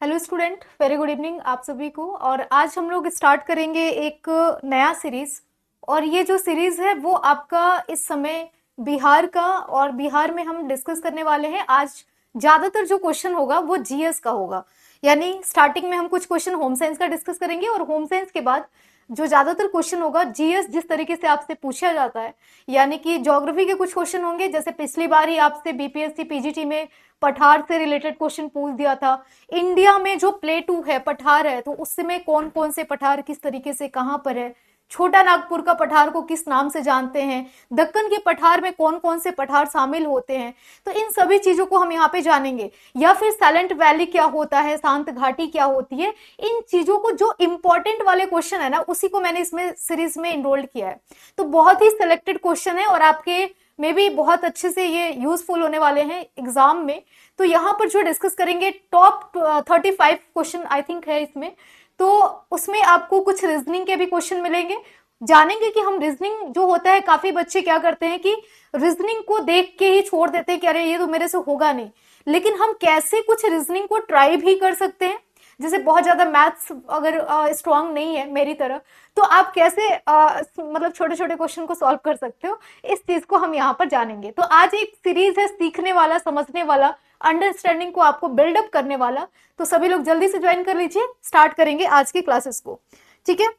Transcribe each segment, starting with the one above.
Hello student, very good evening आप सभी को। और आज हम लोग स्टार्ट करेंगे एक नया सीरीज। और ये जो सीरीज है वो आपका इस समय बिहार का, और बिहार में हम डिस्कस करने वाले हैं आज। ज्यादातर जो क्वेश्चन होगा वो जीएस का होगा। यानी स्टार्टिंग में हम कुछ क्वेश्चन होम साइंस का डिस्कस करेंगे, और होम साइंस के बाद जो ज्यादातर क्वेश्चन होगा जीएस जिस तरीके से आपसे पूछा जाता है, यानी कि ज्योग्राफी के कुछ क्वेश्चन होंगे। जैसे पिछली बार ही आपसे बीपीएससी पीजीटी में पठार से रिलेटेड क्वेश्चन पूछ दिया था। इंडिया में जो प्लेटू है, पठार है, तो उसमें कौन कौन से पठार किस तरीके से कहां पर है। छोटा नागपुर का पठार को किस नाम से जानते हैं। दक्कन के पठार में कौन कौन से पठार शामिल होते हैं। तो इन सभी चीजों को हम यहाँ पे जानेंगे। या फिर साइलेंट वैली क्या होता है, शांत घाटी क्या होती है। इन चीजों को, जो इंपॉर्टेंट वाले क्वेश्चन है ना, उसी को मैंने इसमें सीरीज में इनरोल्ड किया है। तो बहुत ही सिलेक्टेड क्वेश्चन है और आपके में भी बहुत अच्छे से ये यूजफुल होने वाले हैं एग्जाम में। तो यहाँ पर जो डिस्कस करेंगे टॉप 35 क्वेश्चन आई थिंक है इसमें। तो उसमें आपको कुछ रीजनिंग के भी क्वेश्चन मिलेंगे। जानेंगे कि हम रीजनिंग जो होता है, काफी बच्चे क्या करते हैं कि रीजनिंग को देख के ही छोड़ देते हैं कि अरे ये तो मेरे से होगा नहीं। लेकिन हम कैसे कुछ रीजनिंग को ट्राई भी कर सकते हैं। जैसे बहुत ज्यादा मैथ्स अगर स्ट्रांग नहीं है मेरी तरह, तो आप कैसे मतलब छोटे छोटे क्वेश्चन को सॉल्व कर सकते हो, इस चीज को हम यहाँ पर जानेंगे। तो आज एक सीरीज है सीखने वाला, समझने वाला, अंडरस्टैंडिंग को आपको बिल्डअप करने वाला। तो सभी लोग जल्दी से ज्वाइन कर लीजिए, स्टार्ट करेंगे आज की क्लासेस को। ठीक है,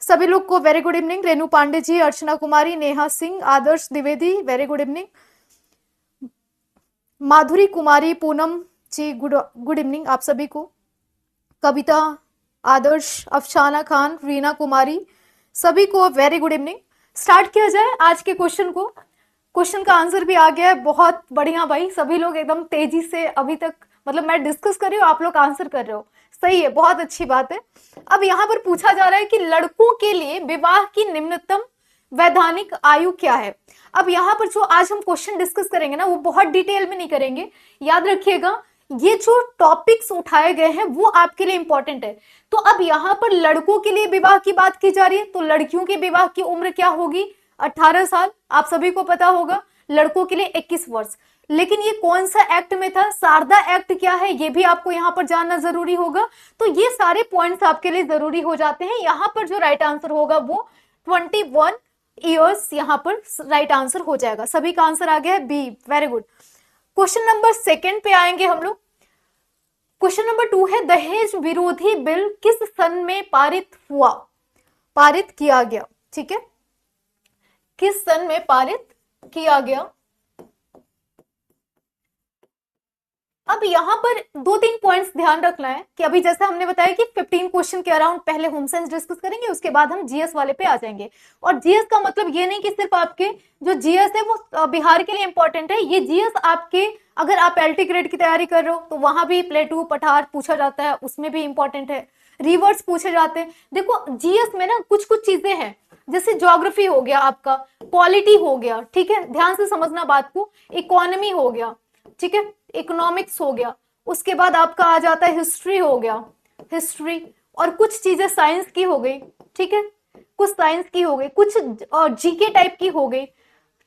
सभी लोग को very good evening. Renu Pandey ji, Archana Kumari, Neha Singh, Adarsh Dwivedi, very good evening. Madhuri Kumari, Poonam ji, good evening आप सभी को। कविता, आदर्श, अफसाना खान, रीना कुमारी, सभी को वेरी गुड इवनिंग। स्टार्ट किया जाए आज के क्वेश्चन को। क्वेश्चन का आंसर भी आ गया है, बहुत बढ़िया भाई। सभी लोग एकदम तेजी से अभी तक, मतलब मैं डिस्कस कर रही हूँ, आप लोग आंसर कर रहे हो, सही है, बहुत अच्छी बात है। अब यहाँ पर पूछा जा रहा है कि लड़कों के लिए विवाह की निम्नतम वैधानिक आयु क्या है। अब यहाँ पर जो आज हम क्वेश्चन डिस्कस करेंगे ना, वो बहुत डिटेल में नहीं करेंगे। याद रखिएगा, ये जो टॉपिक्स उठाए गए हैं वो आपके लिए इंपॉर्टेंट है। तो अब यहाँ पर लड़कों के लिए विवाह की बात की जा रही है, तो लड़कियों के विवाह की उम्र क्या होगी? 18 साल, आप सभी को पता होगा। लड़कों के लिए 21 वर्ष। लेकिन ये कौन सा एक्ट में था? शारदा एक्ट क्या है, ये भी आपको यहाँ पर जानना जरूरी होगा। तो ये सारे पॉइंट्स आपके लिए जरूरी हो जाते हैं। यहाँ पर जो राइट आंसर होगा वो 21 ईयर्स यहाँ पर राइट आंसर हो जाएगा। सभी का आंसर आ गया है B, very good. Question number second पे आएंगे हम लोग। क्वेश्चन नंबर 2 है, दहेज विरोधी बिल किस सन में पारित हुआ, पारित किया गया? ठीक है, किस सन में पारित किया गया? अब यहाँ पर 2-3 पॉइंट्स ध्यान रखना है कि अभी जैसे हमने बताया कि 15 क्वेश्चन के अराउंड पहले होम साइंस डिस्कस करेंगे, उसके बाद हम जीएस वाले पे आ जाएंगे। और जीएस का मतलब ये नहीं कि सिर्फ आपके जो जीएस है वो बिहार के लिए इंपॉर्टेंट है। ये जीएस आपके, अगर आप एलटी ग्रेड की तैयारी कर रहे हो तो वहां भी प्लेटू पठार पूछा जाता है, उसमें भी इंपॉर्टेंट है। रिवर्स पूछे जाते हैं। देखो जीएस में ना कुछ कुछ चीजें हैं, जैसे ज्योग्राफी हो गया आपका, पॉलिटी हो गया, ठीक है, ध्यान से समझना बात को, इकोनॉमी हो गया, ठीक है, इकोनॉमिक्स हो गया, उसके बाद आपका आ जाता है हिस्ट्री हो गया, हिस्ट्री, और कुछ चीजें साइंस की हो गई, ठीक है, कुछ साइंस की हो गई, कुछ जीके टाइप की हो गई,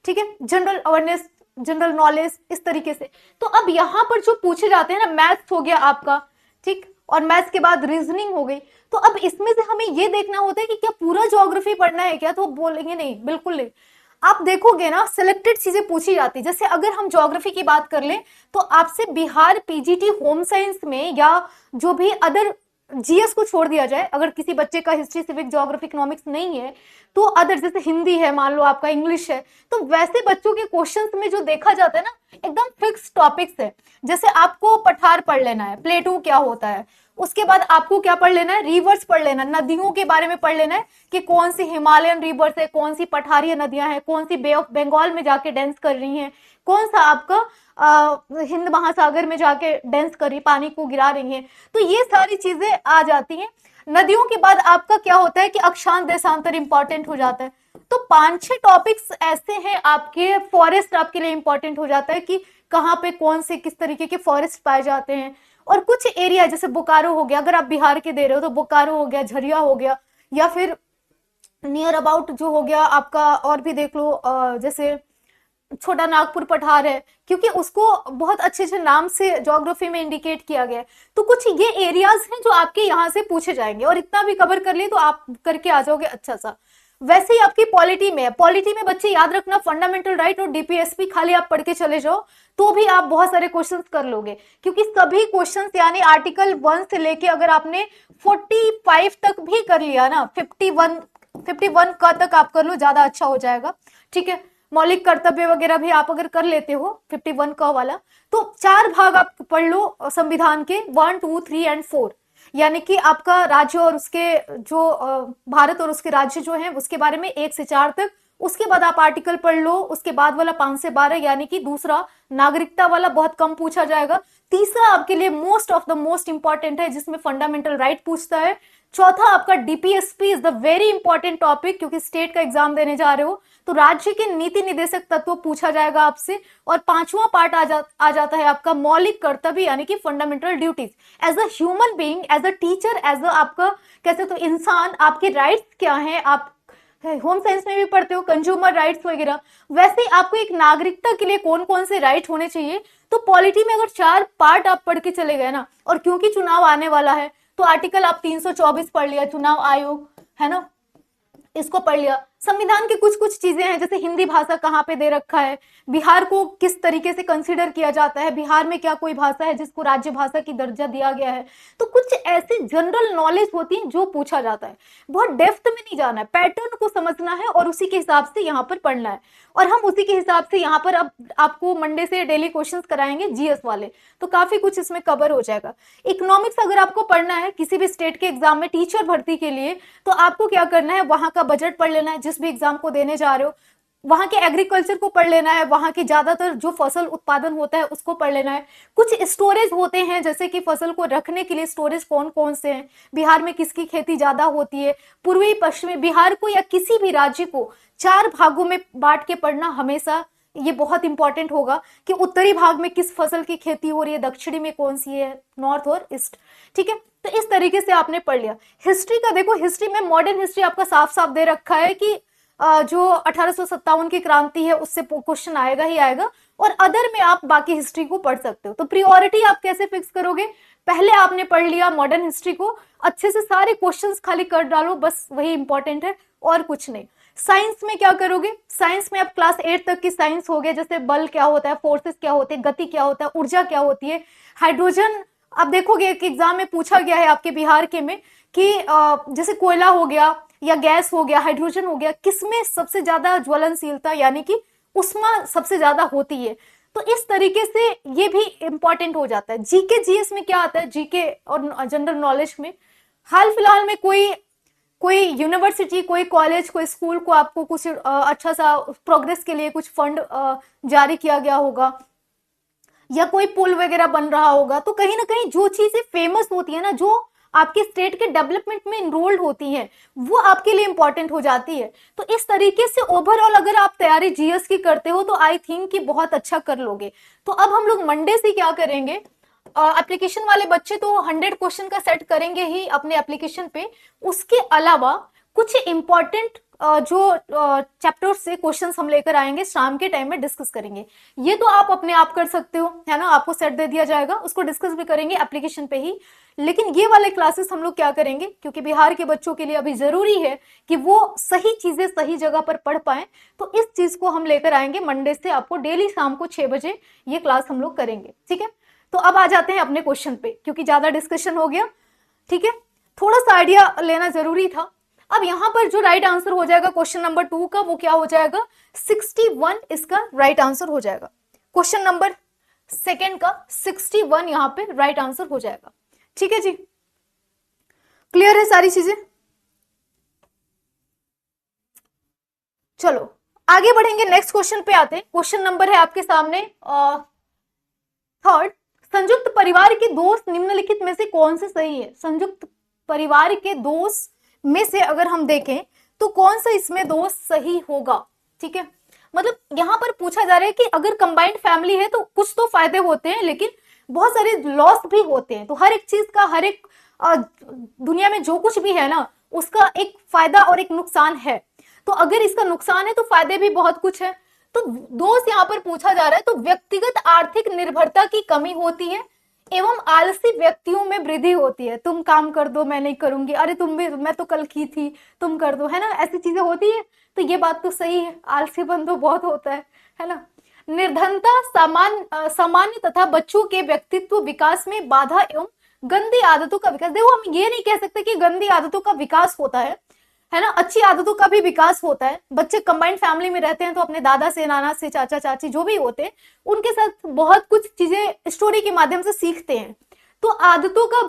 ठीक है, जनरल अवेयरनेस, जनरल नॉलेज, इस तरीके से। तो अब यहाँ पर जो पूछे जाते हैं ना, मैथ्स हो गया आपका, ठीक, और मैथ्स के बाद रीजनिंग हो गई। तो अब इसमें से हमें ये देखना होता है कि क्या पूरा ज्योग्राफी पढ़ना है क्या, तो बोलेंगे नहीं, बिल्कुल नहीं। आप देखोगे ना, सिलेक्टेड चीजें पूछी जाती है। जैसे अगर हम ज्योग्राफी की बात कर लें तो आपसे बिहार पीजीटी होम साइंस में, या जो भी अदर जीएस को छोड़ दिया जाए, अगर किसी बच्चे का हिस्ट्री, सिविक, ज्योग्राफी, इकोनॉमिक्स नहीं है, तो अदर जैसे हिंदी है, मान लो आपका इंग्लिश है, तो वैसे बच्चों के क्वेश्चंस में जो देखा जाता है ना, एकदम फिक्स टॉपिक्स है। जैसे आपको पठार पढ़ लेना है, प्लेटू क्या होता है, उसके बाद आपको क्या पढ़ लेना है, रिवर्स पढ़ लेना, नदियों के बारे में पढ़ लेना है कि कौन सी हिमालयन रिवर्स है, कौन सी पठारीय नदियां हैं, कौन सी बे ऑफ बंगाल में जाके डांस कर रही हैं, कौन सा आपका हिंद महासागर में जाके डांस कर रही, पानी को गिरा रही हैं। तो ये सारी चीजें आ जाती हैं। नदियों के बाद आपका क्या होता है कि अक्षांश देशांतर इंपॉर्टेंट हो जाता है। तो 5-6 टॉपिक्स ऐसे हैं आपके। फॉरेस्ट आपके लिए इंपॉर्टेंट हो जाता है कि कहाँ पे कौन से किस तरीके के फॉरेस्ट पाए जाते हैं। और कुछ एरिया जैसे बोकारो हो गया, अगर आप बिहार के दे रहे हो तो बोकारो हो गया, झरिया हो गया, या फिर नियर अबाउट जो हो गया आपका, और भी देख लो जैसे छोटा नागपुर पठार है, क्योंकि उसको बहुत अच्छे अच्छे नाम से ज्योग्राफी में इंडिकेट किया गया है। तो कुछ ये एरियाज हैं जो आपके यहाँ से पूछे जाएंगे, और इतना भी कवर कर लिए तो आप करके आ जाओगे अच्छा सा। वैसे ही आपकी पॉलिटी में है, पॉलिटी में बच्चे याद रखना फंडामेंटल राइट और डीपीएसपी खाली आप पढ़ के चले जाओ तो भी आप बहुत सारे क्वेश्चंस कर लोगे, क्योंकि सभी क्वेश्चंस यानी आर्टिकल 1 से लेके अगर आपने 45 तक भी कर लिया ना, 51 का तक आप कर लो, ज्यादा अच्छा हो जाएगा। ठीक है, मौलिक कर्तव्य वगैरह भी आप अगर कर लेते हो 51 का वाला, तो 4 भाग आप पढ़ लो संविधान के, 1, 2, 3 एंड 4, यानी कि आपका राज्य और उसके जो भारत और उसके राज्य जो हैं उसके बारे में 1 से 4 तक। उसके बाद आप आर्टिकल पढ़ लो, उसके बाद वाला 5 से 12 यानी कि दूसरा नागरिकता वाला बहुत कम पूछा जाएगा। तीसरा आपके लिए most of the most important है, जिसमें फंडामेंटल राइट पूछता है। चौथा आपका DPSP is the very important topic, क्योंकि स्टेट का एग्जाम देने जा रहे हो तो राज्य के नीति निदेशक तत्व पूछा जाएगा आपसे। और पांचवा पार्ट आ जाता है आपका मौलिक कर्तव्य यानी कि fundamental duties. As a human being, as a teacher, as a आपका कैसे तो इंसान, आपके राइट्स क्या हैं, आप होम साइंस में भी पढ़ते हो कंज्यूमर राइट्स वगैरह, वैसे ही आपको एक नागरिकता के लिए कौन कौन से राइट होने चाहिए। तो पॉलिटी में अगर 4 पार्ट आप पढ़ के चले गए ना, और क्योंकि चुनाव आने वाला है तो आर्टिकल आप 324 पढ़ लिया, चुनाव आयोग है ना, इसको पढ़ लिया। संविधान की कुछ कुछ चीजें हैं, जैसे हिंदी भाषा कहाँ पे दे रखा है, बिहार को किस तरीके से कंसीडर किया जाता है, बिहार में क्या कोई भाषा है जिसको राज्य भाषा की दर्जा दिया गया है। तो कुछ ऐसी जनरल नॉलेज होती है जो पूछा जाता है, बहुत डेप्थ में नहीं जाना है, पैटर्न को समझना है और उसी के हिसाब से यहाँ पर पढ़ना है। और हम उसी के हिसाब से यहाँ पर अब आपको मंडे से डेली क्वेश्चन कराएंगे जीएस वाले, तो काफी कुछ इसमें कवर हो जाएगा। इकोनॉमिक्स अगर आपको पढ़ना है किसी भी स्टेट के एग्जाम में टीचर भर्ती के लिए, तो आपको क्या करना है, वहां का बजट पढ़ लेना है, जिस भी एग्जाम को देने जा रहे हो वहां के एग्रीकल्चर को पढ़ लेना है, वहां की ज्यादातर जो फसल उत्पादन होता है उसको पढ़ लेना है। कुछ स्टोरेज होते हैं, जैसे कि फसल को रखने के लिए स्टोरेज कौन कौन से हैं, बिहार में किसकी खेती ज्यादा होती है, पूर्वी पश्चिमी बिहार को या किसी भी राज्य को 4 भागों में बांट के पढ़ना हमेशा, ये बहुत इंपॉर्टेंट होगा कि उत्तरी भाग में किस फसल की खेती हो रही है, दक्षिणी में कौन सी है, नॉर्थ और ईस्ट। ठीक है, तो इस तरीके से आपने पढ़ लिया। हिस्ट्री का देखो, हिस्ट्री में मॉडर्न हिस्ट्री आपका साफ साफ दे रखा है कि जो 1857 की क्रांति है उससे क्वेश्चन आएगा ही आएगा, और अदर में आप बाकी हिस्ट्री को पढ़ सकते हो। तो प्रियोरिटी आप कैसे फिक्स करोगे, पहले आपने पढ़ लिया मॉडर्न हिस्ट्री को अच्छे से, सारे क्वेश्चंस खाली कर डालो, बस वही इंपॉर्टेंट है और कुछ नहीं। साइंस में क्या करोगे, साइंस में अब क्लास 8 तक की साइंस हो गया, जैसे बल क्या होता है, फोर्सेस क्या होते हैं, गति क्या होता है, ऊर्जा क्या होती है, हाइड्रोजन। अब देखोगे कि एग्जाम में पूछा गया है आपके बिहार के में कि जैसे कोयला हो गया या गैस हो गया, हाइड्रोजन हो गया, किसमें सबसे ज्यादा ज्वलनशीलता यानी कि उष्मा सबसे ज्यादा होती है। तो इस तरीके से ये भी इंपॉर्टेंट हो जाता है। जीके जीएस में क्या आता है, जीके और जनरल नॉलेज में हाल फिलहाल में कोई यूनिवर्सिटी, कोई कॉलेज, कोई स्कूल को आपको कुछ अच्छा सा प्रोग्रेस के लिए कुछ फंड जारी किया गया होगा, या कोई पुल वगैरह बन रहा होगा, तो कहीं ना कहीं जो चीजें फेमस होती है ना, जो आपके स्टेट के डेवलपमेंट में इनरोल्ड होती हैं, वो आपके लिए इंपॉर्टेंट हो जाती है। तो इस तरीके से ओवरऑल अगर आप तैयारी जीएस की करते हो तो आई थिंक कि बहुत अच्छा कर लोगे। तो अब हम लोग मंडे से क्या करेंगे, एप्लीकेशन वाले बच्चे तो 100 क्वेश्चन का सेट करेंगे ही अपने एप्लीकेशन पे, उसके अलावा कुछ इंपॉर्टेंट जो चैप्टर से क्वेश्चंस हम लेकर आएंगे शाम के टाइम में डिस्कस करेंगे। ये तो आप अपने आप कर सकते हो, है ना, आपको सेट दे दिया जाएगा, उसको डिस्कस भी करेंगे एप्लीकेशन पे ही। लेकिन ये वाले क्लासेस हम लोग क्या करेंगे, क्योंकि बिहार के बच्चों के लिए अभी जरूरी है कि वो सही चीजें सही जगह पर पढ़ पाए, तो इस चीज को हम लेकर आएंगे मंडे से, आपको डेली शाम को 6 बजे ये क्लास हम लोग करेंगे। ठीक है, तो अब आ जाते हैं अपने क्वेश्चन पे, क्योंकि ज्यादा डिस्कशन हो गया। ठीक है, थोड़ा सा आइडिया लेना जरूरी था। अब यहां पर जो राइट आंसर हो जाएगा क्वेश्चन नंबर 2 का, वो क्या हो जाएगा, 61 इसका राइट आंसर हो जाएगा। क्वेश्चन नंबर 2 का 61 यहां पे राइट आंसर हो जाएगा। ठीक है जी, क्लियर है सारी चीजें। चलो आगे बढ़ेंगे, नेक्स्ट क्वेश्चन पे आते हैं। क्वेश्चन नंबर है आपके सामने 3rd, संयुक्त परिवार के दोष निम्नलिखित में से कौन से सही है। संयुक्त परिवार के दोष में से अगर हम देखें तो कौन सा इसमें दोष सही होगा। ठीक है, मतलब यहां पर पूछा जा रहा है कि अगर कंबाइंड फैमिली है तो कुछ तो फायदे होते हैं, लेकिन बहुत सारे लॉस भी होते हैं। तो हर एक चीज का, हर एक दुनिया में जो कुछ भी है ना, उसका एक फायदा और एक नुकसान है। तो अगर इसका नुकसान है तो फायदे भी बहुत कुछ है। तो दोस्त यहाँ पर पूछा जा रहा है, तो व्यक्तिगत आर्थिक निर्भरता की कमी होती है एवं आलसी व्यक्तियों में वृद्धि होती है। तुम काम कर दो, मैं नहीं करूंगी, अरे तुम भी, मैं तो कल की थी, तुम कर दो, है ना, ऐसी चीजें होती है। तो ये बात तो सही है, आलसीपन तो बहुत होता है ना। निर्धनता सामान्य तथा बच्चों के व्यक्तित्व विकास में बाधा एवं गंदी आदतों का विकास। देखो हम ये नहीं कह सकते कि गंदी आदतों का विकास होता है ना, अच्छी आदतों का भी विकास होता है। बच्चे कंबाइंड फैमिली में रहते हैं तो अपने दादा से, नाना से, चाचा चाची जो भी होते हैं उनके साथ बहुत कुछ चीजें स्टोरी के माध्यम से सीखते हैं। तो आदतों का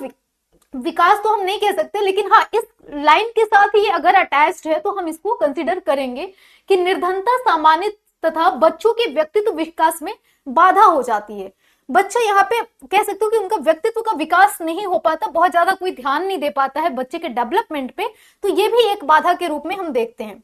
विकास तो हम नहीं कह सकते, लेकिन हाँ इस लाइन के साथ ही अगर अटैच्ड है तो हम इसको कंसिडर करेंगे कि निर्धनता सामान्य तथा बच्चों के व्यक्तित्व विकास में बाधा हो जाती है। बच्चा यहाँ पे कह सकते हो कि उनका व्यक्तित्व का विकास नहीं हो पाता, बहुत ज्यादा कोई ध्यान नहीं दे पाता है बच्चे के डेवलपमेंट पे, तो ये भी एक बाधा के रूप में हम देखते हैं।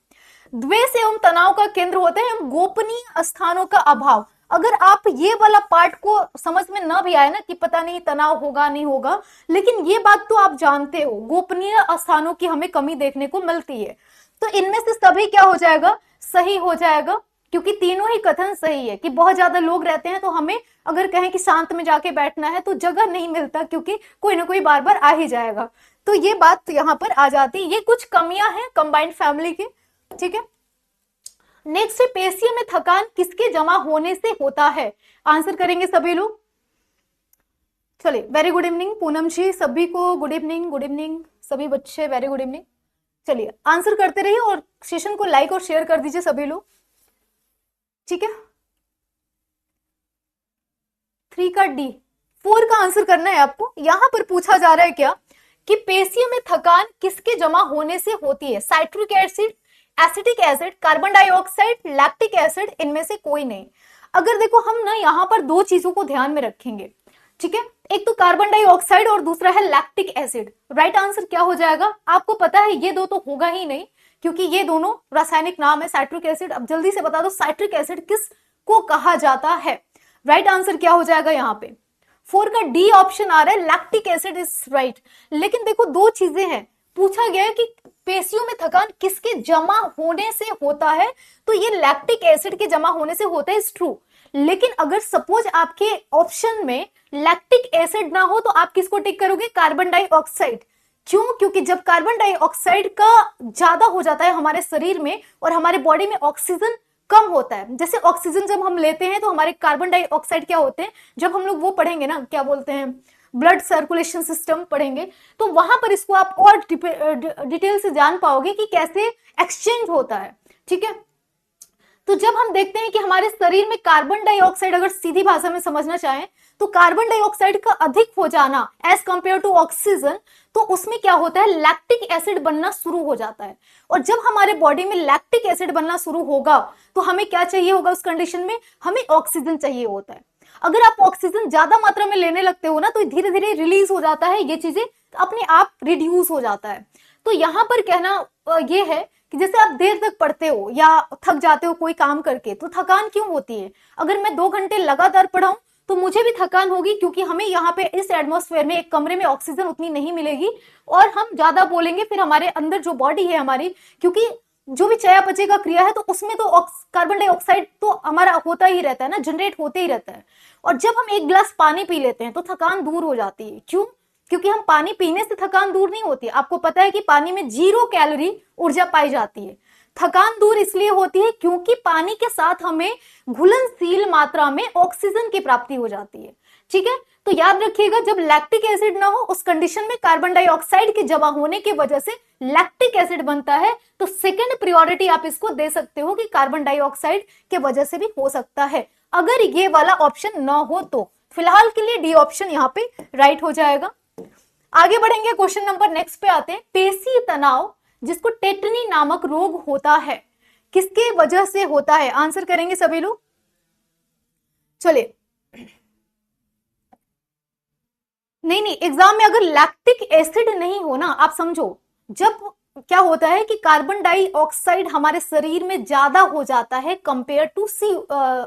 द्वेष एवं तनाव का केंद्र होता है गोपनीय स्थानों का अभाव। अगर आप ये वाला पार्ट को समझ में ना भी आए ना कि पता नहीं तनाव होगा नहीं होगा, लेकिन ये बात तो आप जानते हो गोपनीय स्थानों की हमें कमी देखने को मिलती है। तो इनमें से सभी क्या हो जाएगा, सही हो जाएगा, क्योंकि तीनों ही कथन सही है कि बहुत ज्यादा लोग रहते हैं तो हमें अगर कहें कि शांत में जाके बैठना है तो जगह नहीं मिलता, क्योंकि कोई ना कोई बार बार आ ही जाएगा। तो ये बात यहाँ पर आ जाती है, ये कुछ कमियां हैं कंबाइंड फैमिली की, ठीक है। नेक्स्ट है पेशियों में थकान किसके जमा होने से होता है। आंसर करेंगे सभी लोग। चलिए, वेरी गुड इवनिंग पूनम जी, सभी को गुड इवनिंग, गुड इवनिंग सभी बच्चे, वेरी गुड इवनिंग। चलिए आंसर करते रहिए और सेशन को लाइक और शेयर कर दीजिए सभी लोग, ठीक है। 3 का डी, 4 का आंसर करना है आपको। यहां पर पूछा जा रहा है क्या कि पेशियों में थकान किसके जमा होने से होती है। Citric acid, acetic acid, carbon dioxide, lactic acid, इनमें से कोई नहीं। अगर देखो हम ना यहाँ पर दो चीजों को ध्यान में रखेंगे, ठीक है, एक तो कार्बन डाइऑक्साइड और दूसरा है लैक्टिक एसिड। राइट आंसर क्या हो जाएगा, आपको पता है ये दो तो होगा ही नहीं, क्योंकि ये दोनों रासायनिक नाम है साइट्रिक एसिड। अब जल्दी से बता दो साइट्रिक एसिड किस को कहा जाता है। राइट आंसर क्या हो जाएगा यहाँ पे, 4 का डी ऑप्शन आ रहा है, लैक्टिक एसिड इज राइट। लेकिन देखो दो चीजें हैं, पूछा गया है कि पेशियों में थकान किसके जमा होने से होता है, तो ये लैक्टिक एसिड के जमा होने से होता है, इज ट्रू। लेकिन अगर सपोज आपके ऑप्शन में लैक्टिक एसिड ना हो तो आप किसको टिक करोगे, कार्बन डाइऑक्साइड। क्यों, क्योंकि जब कार्बन डाइऑक्साइड का ज्यादा हो जाता है हमारे शरीर में और हमारे बॉडी में ऑक्सीजन कम होता है, जैसे ऑक्सीजन जब हम लेते हैं तो हमारे कार्बन डाइऑक्साइड क्या होते हैं, जब हम लोग वो पढ़ेंगे ना क्या बोलते हैं ब्लड सर्कुलेशन सिस्टम पढ़ेंगे, तो वहां पर इसको आप और डिटेल से जान पाओगे कि कैसे एक्सचेंज होता है, ठीक है। तो जब हम देखते हैं कि हमारे शरीर में कार्बन डाइऑक्साइड, अगर सीधी भाषा में समझना चाहें तो कार्बन डाइऑक्साइड का अधिक हो जाना एज कंपेयर टू ऑक्सीजन, तो उसमें क्या होता है, लैक्टिक एसिड बनना शुरू हो जाता है। और जब हमारे बॉडी में लैक्टिक एसिड बनना शुरू होगा तो हमें क्या चाहिए होगा, उस कंडीशन में हमें ऑक्सीजन चाहिए होता है। अगर आप ऑक्सीजन ज्यादा मात्रा में लेने लगते हो ना तो धीरे धीरे रिलीज हो जाता है, ये चीजें अपने आप रिड्यूस हो जाता है। तो यहां पर कहना ये है कि जैसे आप देर तक पढ़ते हो या थक जाते हो कोई काम करके, तो थकान क्यों होती है। अगर मैं 2 घंटे लगातार पढ़ाऊं तो मुझे भी थकान होगी, क्योंकि हमें यहाँ पे इस एटमॉस्फेयर में एक कमरे में ऑक्सीजन उतनी नहीं मिलेगी और हम ज्यादा बोलेंगे, फिर हमारे अंदर जो बॉडी है हमारी, क्योंकि जो भी चयापचय का क्रिया है तो उसमें तो कार्बन डाइऑक्साइड तो हमारा होता ही रहता है ना, जनरेट होते ही रहता है। और जब हम 1 गिलास पानी पी लेते हैं तो थकान दूर हो जाती है। क्यों, क्योंकि हम पानी पीने से थकान दूर नहीं होती। आपको पता है कि पानी में 0 कैलोरी ऊर्जा पाई जाती है। थकान दूर इसलिए होती है क्योंकि पानी के साथ हमें घुलनशील मात्रा में ऑक्सीजन की प्राप्ति हो जाती है, ठीक है। तो याद रखिएगा, जब लैक्टिक एसिड ना हो उस कंडीशन में कार्बन डाइऑक्साइड के जमा होने की वजह से लैक्टिक एसिड बनता है, तो सेकंड प्रायोरिटी आप इसको दे सकते हो कि कार्बन डाइऑक्साइड के वजह से भी हो सकता है, अगर ये वाला ऑप्शन ना हो तो। फिलहाल के लिए डी ऑप्शन यहाँ पे राइट हो जाएगा। आगे बढ़ेंगे, क्वेश्चन नंबर नेक्स्ट पे आते हैं। पेशी तनाव जिसको टेटनी नामक रोग होता है किसके वजह से होता है, आंसर करेंगे सभी लोग। चलिए, नहीं एग्जाम में अगर लैक्टिक एसिड नहीं हो ना, आप समझो, जब क्या होता है कि कार्बन डाइऑक्साइड हमारे शरीर में ज्यादा हो जाता है कंपेयर टू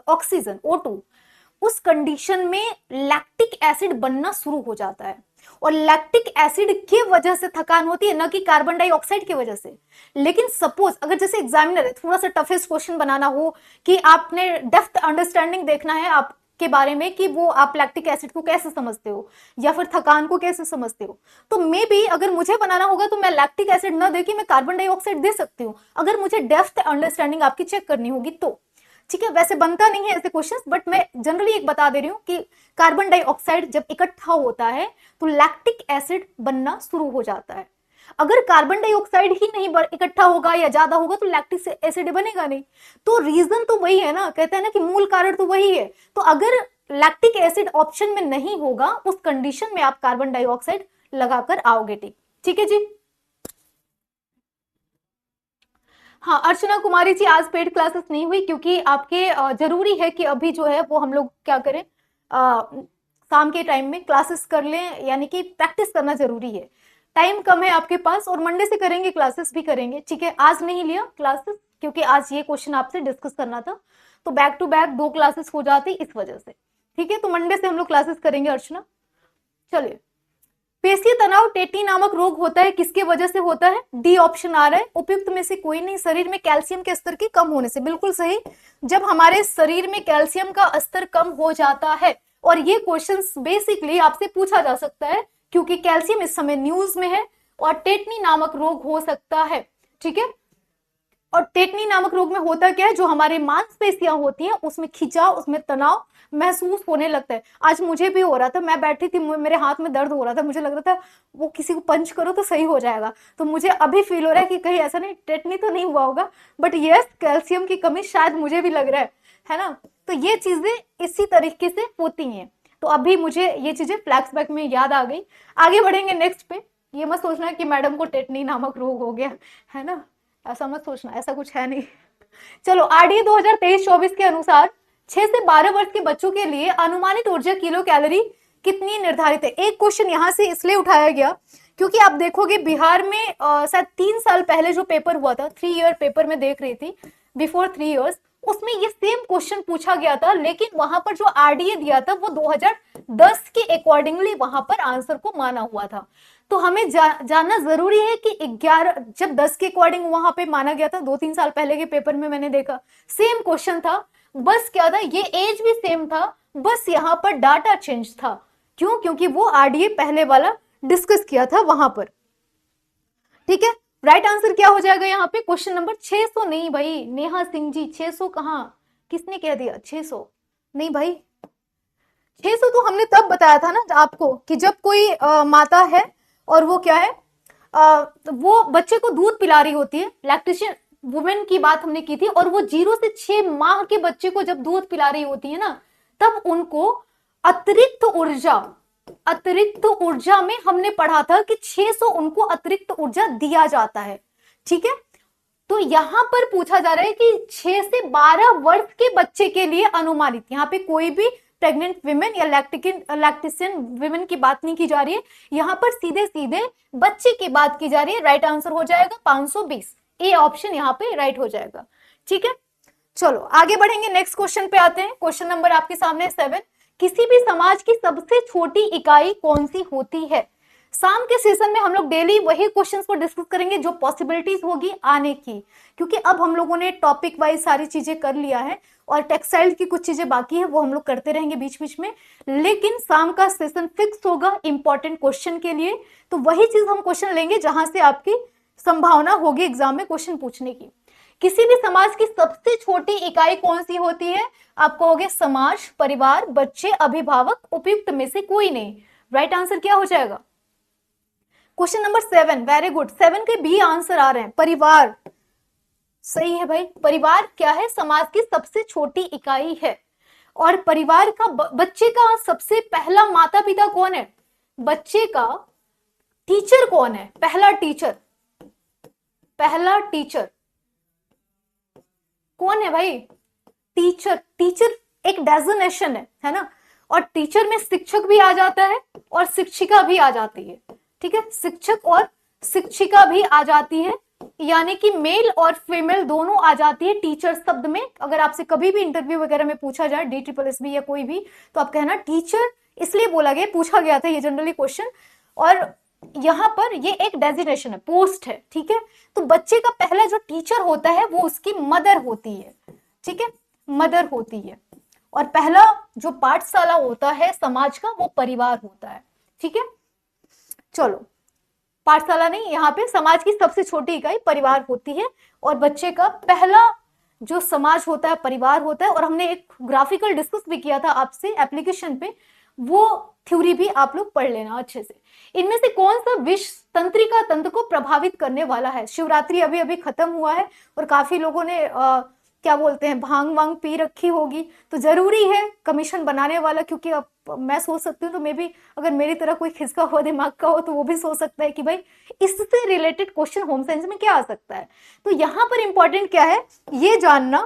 ऑक्सीजन O2, उस कंडीशन में लैक्टिक एसिड बनना शुरू हो जाता है। और लैक्टिक एसिड की वजह से थकान होती है, ना कि कार्बन डाइऑक्साइड की वजह से। लेकिन सपोज अगर जैसे एग्जामिनर है, थोड़ा सा टफेस्ट क्वेश्चन बनाना हो कि आपने डेप्थ अंडरस्टैंडिंग देखना है आपके बारे में कि वो आप लैक्टिक एसिड को कैसे समझते हो या फिर थकान को कैसे समझते हो, तो मे बी अगर मुझे बनाना होगा तो मैं लैक्टिक एसिड ना दे के मैं कार्बन डाइऑक्साइड दे सकती हूँ, अगर मुझे डेप्थ अंडरस्टैंडिंग आपकी चेक करनी होगी तो। ठीक है, वैसे बनता नहीं है ऐसे क्वेश्चंस, बट मैं जनरली एक बता दे रही हूँ कि कार्बन डाइऑक्साइड जब इकट्ठा होता है तो लैक्टिक एसिड बनना शुरू हो जाता है। अगर कार्बन डाइऑक्साइड ही नहीं इकट्ठा होगा या ज्यादा होगा तो लैक्टिक एसिड बनेगा नहीं। तो रीजन तो वही है ना, कहते हैं ना कि मूल कारण तो वही है। तो अगर लैक्टिक एसिड ऑप्शन में नहीं होगा उस कंडीशन में आप कार्बन डाइऑक्साइड लगाकर आओगे। ठीक है जी। हाँ अर्चना कुमारी जी, आज पेड क्लासेस नहीं हुई क्योंकि आपके जरूरी है कि अभी जो है वो हम लोग क्या करें, शाम के टाइम में क्लासेस कर लें, यानी कि प्रैक्टिस करना जरूरी है। टाइम कम है आपके पास और मंडे से करेंगे, क्लासेस भी करेंगे। ठीक है, आज नहीं लिया क्लासेस क्योंकि आज ये क्वेश्चन आपसे डिस्कस करना था, तो बैक टू बैक 2 क्लासेस हो जाती इस वजह से। ठीक है, तो मंडे से हम लोग क्लासेस करेंगे अर्चना। चलिए, पेशीय तनाव टेटनी नामक रोग होता है, किसके वजह से होता है? डी ऑप्शन आ रहा है, उपयुक्त में से कोई नहीं। शरीर में कैल्शियम के स्तर के कम होने से, बिल्कुल सही। जब हमारे शरीर में कैल्शियम का स्तर कम हो जाता है, और ये क्वेश्चंस बेसिकली आपसे पूछा जा सकता है क्योंकि कैल्शियम इस समय न्यूज में है, और टेटनी नामक रोग हो सकता है। ठीक है, और टेटनी नामक रोग में होता क्या है, जो हमारे मांसपेशियां होती हैं उसमें खिंचाव, उसमें तनाव महसूस होने लगता है। आज मुझे भी हो रहा था, मैं बैठी थी, मेरे हाथ में दर्द हो रहा था, मुझे लग रहा था वो किसी को पंच करो तो सही हो जाएगा। तो मुझे अभी फील हो रहा है कि कहीं ऐसा नहीं टेटनी तो नहीं हुआ होगा, बट यस कैल्शियम की कमी शायद मुझे भी लग रहा है ना। तो ये चीजें इसी तरीके से होती हैं। तो अभी मुझे ये चीजें फ्लैशबैक में याद आ गई। आगे बढ़ेंगे नेक्स्ट पे। ये मत सोचना कि मैडम को टेटनी नामक रोग हो गया, है ना, ऐसा मत सोचना, ऐसा कुछ है नहीं। चलो, आरडीए 2023-24 के अनुसार 6 से 12 वर्ष के बच्चों के लिए अनुमानित ऊर्जा किलो कैलोरी कितनी निर्धारित है? एक क्वेश्चन यहां से इसलिए उठाया गया क्योंकि आप देखोगे बिहार में शायद 3 साल पहले जो पेपर हुआ था, 3 ईयर पेपर में देख रही थी, बिफोर 3 इयर्स, उसमें ये सेम क्वेश्चन पूछा गया था, लेकिन वहां पर जो आरडीए दिया था वो 2010 के अकॉर्डिंगली वहां पर आंसर को माना हुआ था। तो हमें जानना जरूरी है कि 11 जब 10 के अकॉर्डिंग वहां पे माना गया था, 2-3 साल पहले के पेपर में मैंने देखा सेम क्वेश्चन था, बस क्या था, ये एज भी सेम था, बस यहाँ पर डाटा चेंज था। क्यों? क्योंकि वो आरडीए पहले वाला डिस्कस किया था वहां पर। ठीक है, राइट आंसर क्या हो जाएगा यहाँ पे? क्वेश्चन नंबर 600 नहीं भाई, नेहा सिंह जी 600 कहाँ, किसने कह दिया 600? नहीं भाई, 600 तो हमने तब बताया था ना आपको कि जब कोई माता है और वो क्या है, वो बच्चे को दूध पिला रही होती है, लैक्टेशन वुमेन की बात हमने की थी, और वो 0 से 6 माह के बच्चे को जब दूध पिला रही होती है ना, तब उनको अतिरिक्त ऊर्जा में हमने पढ़ा था कि 600 उनको अतिरिक्त ऊर्जा दिया जाता है। ठीक है, तो यहां पर पूछा जा रहा है कि 6 से 12 वर्ष के बच्चे के लिए अनुमानित, यहाँ पे कोई भी प्रेग्नेंट विमेन या लैक्टेशन विमेन की बात नहीं की जा रही है, यहाँ पर सीधे सीधे बच्चे की बात की जा रही है। राइट आंसर हो जाएगा 520, ए ऑप्शन यहाँ पे राइट हो जाएगा। ठीक है, चलो आगे बढ़ेंगे, नेक्स्ट क्वेश्चन पे आते हैं। क्वेश्चन नंबर आपके सामने 7, किसी भी समाज की सबसे छोटी इकाई कौन सी होती है? शाम के सेशन में हम लोग डेली वही क्वेश्चंस को डिस्कस करेंगे जो पॉसिबिलिटीज होगी आने की, क्योंकि अब हम लोगों ने टॉपिक वाइज सारी चीजें कर लिया है और टेक्सटाइल की कुछ चीजें बाकी है, वो हम लोग करते रहेंगे बीच बीच में, लेकिन शाम का सेशन फिक्स होगा इंपॉर्टेंट क्वेश्चन के लिए। तो वही चीज हम क्वेश्चन लेंगे जहां से आपकी संभावना होगी एग्जाम में क्वेश्चन पूछने की। किसी भी समाज की सबसे छोटी इकाई कौन सी होती है? आप कहोगे समाज, परिवार, बच्चे, अभिभावक, उपयुक्त में से कोई नहीं। राइट आंसर क्या हो जाएगा? क्वेश्चन नंबर 7, वेरी गुड, 7 के बी आंसर आ रहे हैं, परिवार। सही है भाई, परिवार क्या है? समाज की सबसे छोटी इकाई है। और परिवार का बच्चे का सबसे पहला माता पिता कौन है? बच्चे का टीचर कौन है? पहला टीचर कौन है भाई? टीचर एक डेजिग्नेशन है ना, और टीचर में शिक्षक भी आ जाता है और शिक्षिका भी आ जाती है। ठीक है, शिक्षक और शिक्षिका भी आ जाती है, यानी कि मेल और फीमेल दोनों आ जाती है टीचर शब्द में। अगर आपसे कभी भी इंटरव्यू वगैरह में पूछा जाए DSSB या कोई भी, तो आप कहना टीचर, इसलिए बोला गया, पूछा गया था ये जनरली क्वेश्चन, और यहाँ पर ये एक डेजिग्नेशन है, पोस्ट है, ठीक है। तो बच्चे का पहला जो टीचर होता है वो उसकी मदर होती है, ठीक है, मदर होती है। और पहला जो पाठशाला होता है समाज का वो परिवार होता है, ठीक है। चलो, पाठशाला नहीं, यहाँ पे समाज की सबसे छोटी इकाई परिवार होती है और बच्चे का पहला जो समाज होता है परिवार होता है। और हमने एक ग्राफिकल डिस्कस भी किया था आपसे एप्लीकेशन पे, वो थ्योरी भी आप लोग पढ़ लेना अच्छे से। इनमें से कौन सा विष तंत्रिका तंत्र को प्रभावित करने वाला है? शिवरात्रि अभी अभी खत्म हुआ है और काफी लोगों ने क्या बोलते हैं भांग वांग पी रखी होगी, तो जरूरी है कमीशन बनाने वाला, क्योंकि अब मैं सोच सकती हूँ तो मे भी अगर मेरी तरह कोई खिसका हुआ दिमाग का हो तो वो भी सोच सकता है कि भाई इससे रिलेटेड क्वेश्चन होम साइंस में क्या आ सकता है। तो यहाँ पर इंपॉर्टेंट क्या है ये जानना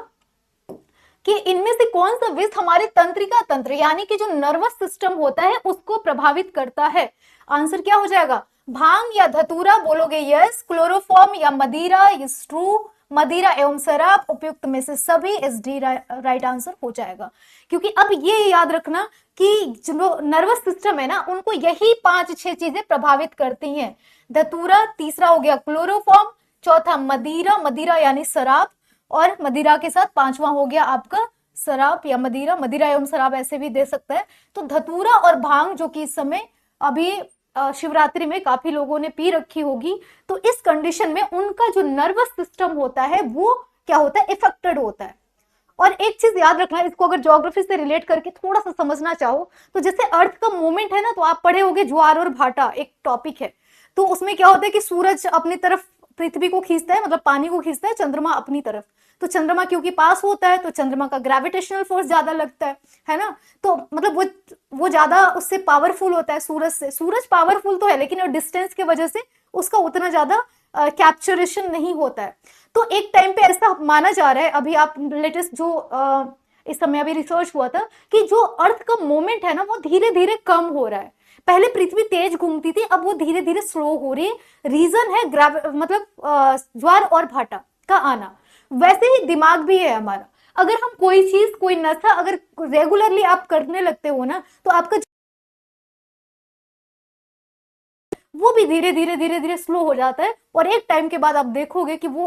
कि इनमें से कौन सा विष हमारे तंत्रिका तंत्र यानी कि जो नर्वस सिस्टम होता है उसको प्रभावित करता है। आंसर क्या हो जाएगा? भांग या धतूरा बोलोगे यस, क्लोरोफॉर्म या मदिरा इज ट्रू, मदिरा एवं शराब उपयुक्त में से सभी इज डी राइट आंसर हो जाएगा। क्योंकि अब ये याद रखना कि जो नर्वस सिस्टम है ना उनको यही 5-6 चीजें प्रभावित करती हैं। धतूरा, तीसरा हो गया क्लोरोफॉर्म, चौथा मदिरा, मदिरा यानी शराब, और मदिरा के साथ पांचवा हो गया आपका शराब या मदिरा, मदिरा एवं शराब ऐसे भी दे सकता है। तो धतूरा और भांग जो कि इस समय अभी शिवरात्रि में काफी लोगों ने पी रखी होगी, तो इस कंडीशन में उनका जो नर्वस सिस्टम होता है वो क्या होता है? इफेक्टेड होता है। और एक चीज याद रखना, इसको अगर ज्योग्राफी से रिलेट करके थोड़ा सा समझना चाहो तो जैसे अर्थ का मूवमेंट है ना, तो आप पढ़े होगे ज्वार और भाटा एक टॉपिक है, तो उसमें क्या होता है कि सूरज अपनी तरफ पृथ्वी को खींचता है, मतलब पानी को खींचता है, चंद्रमा अपनी तरफ। तो चंद्रमा क्योंकि पास होता है तो चंद्रमा का ग्रेविटेशनल फोर्स ज्यादा लगता है ना, तो मतलब वो ज्यादा उससे पावरफुल होता है सूरज से। सूरज पावरफुल तो है लेकिन डिस्टेंस की वजह से उसका उतना ज्यादा कैप्चरेशन नहीं होता है। तो एक टाइम पे ऐसा माना जा रहा है, अभी आप लेटेस्ट जो इस समय अभी रिसर्च हुआ था कि जो अर्थ का मोमेंट है ना वो धीरे धीरे कम हो रहा है। पहले पृथ्वी तेज घूमती थी, अब वो धीरे धीरे स्लो हो रही है। रीजन है मतलब ज्वार और भाटा का आना। वैसे ही दिमाग भी है हमारा, अगर हम कोई चीज कोई नशा अगर रेगुलरली आप करने लगते हो ना तो आपका वो भी धीरे धीरे धीरे धीरे स्लो हो जाता है और एक टाइम के बाद आप देखोगे कि वो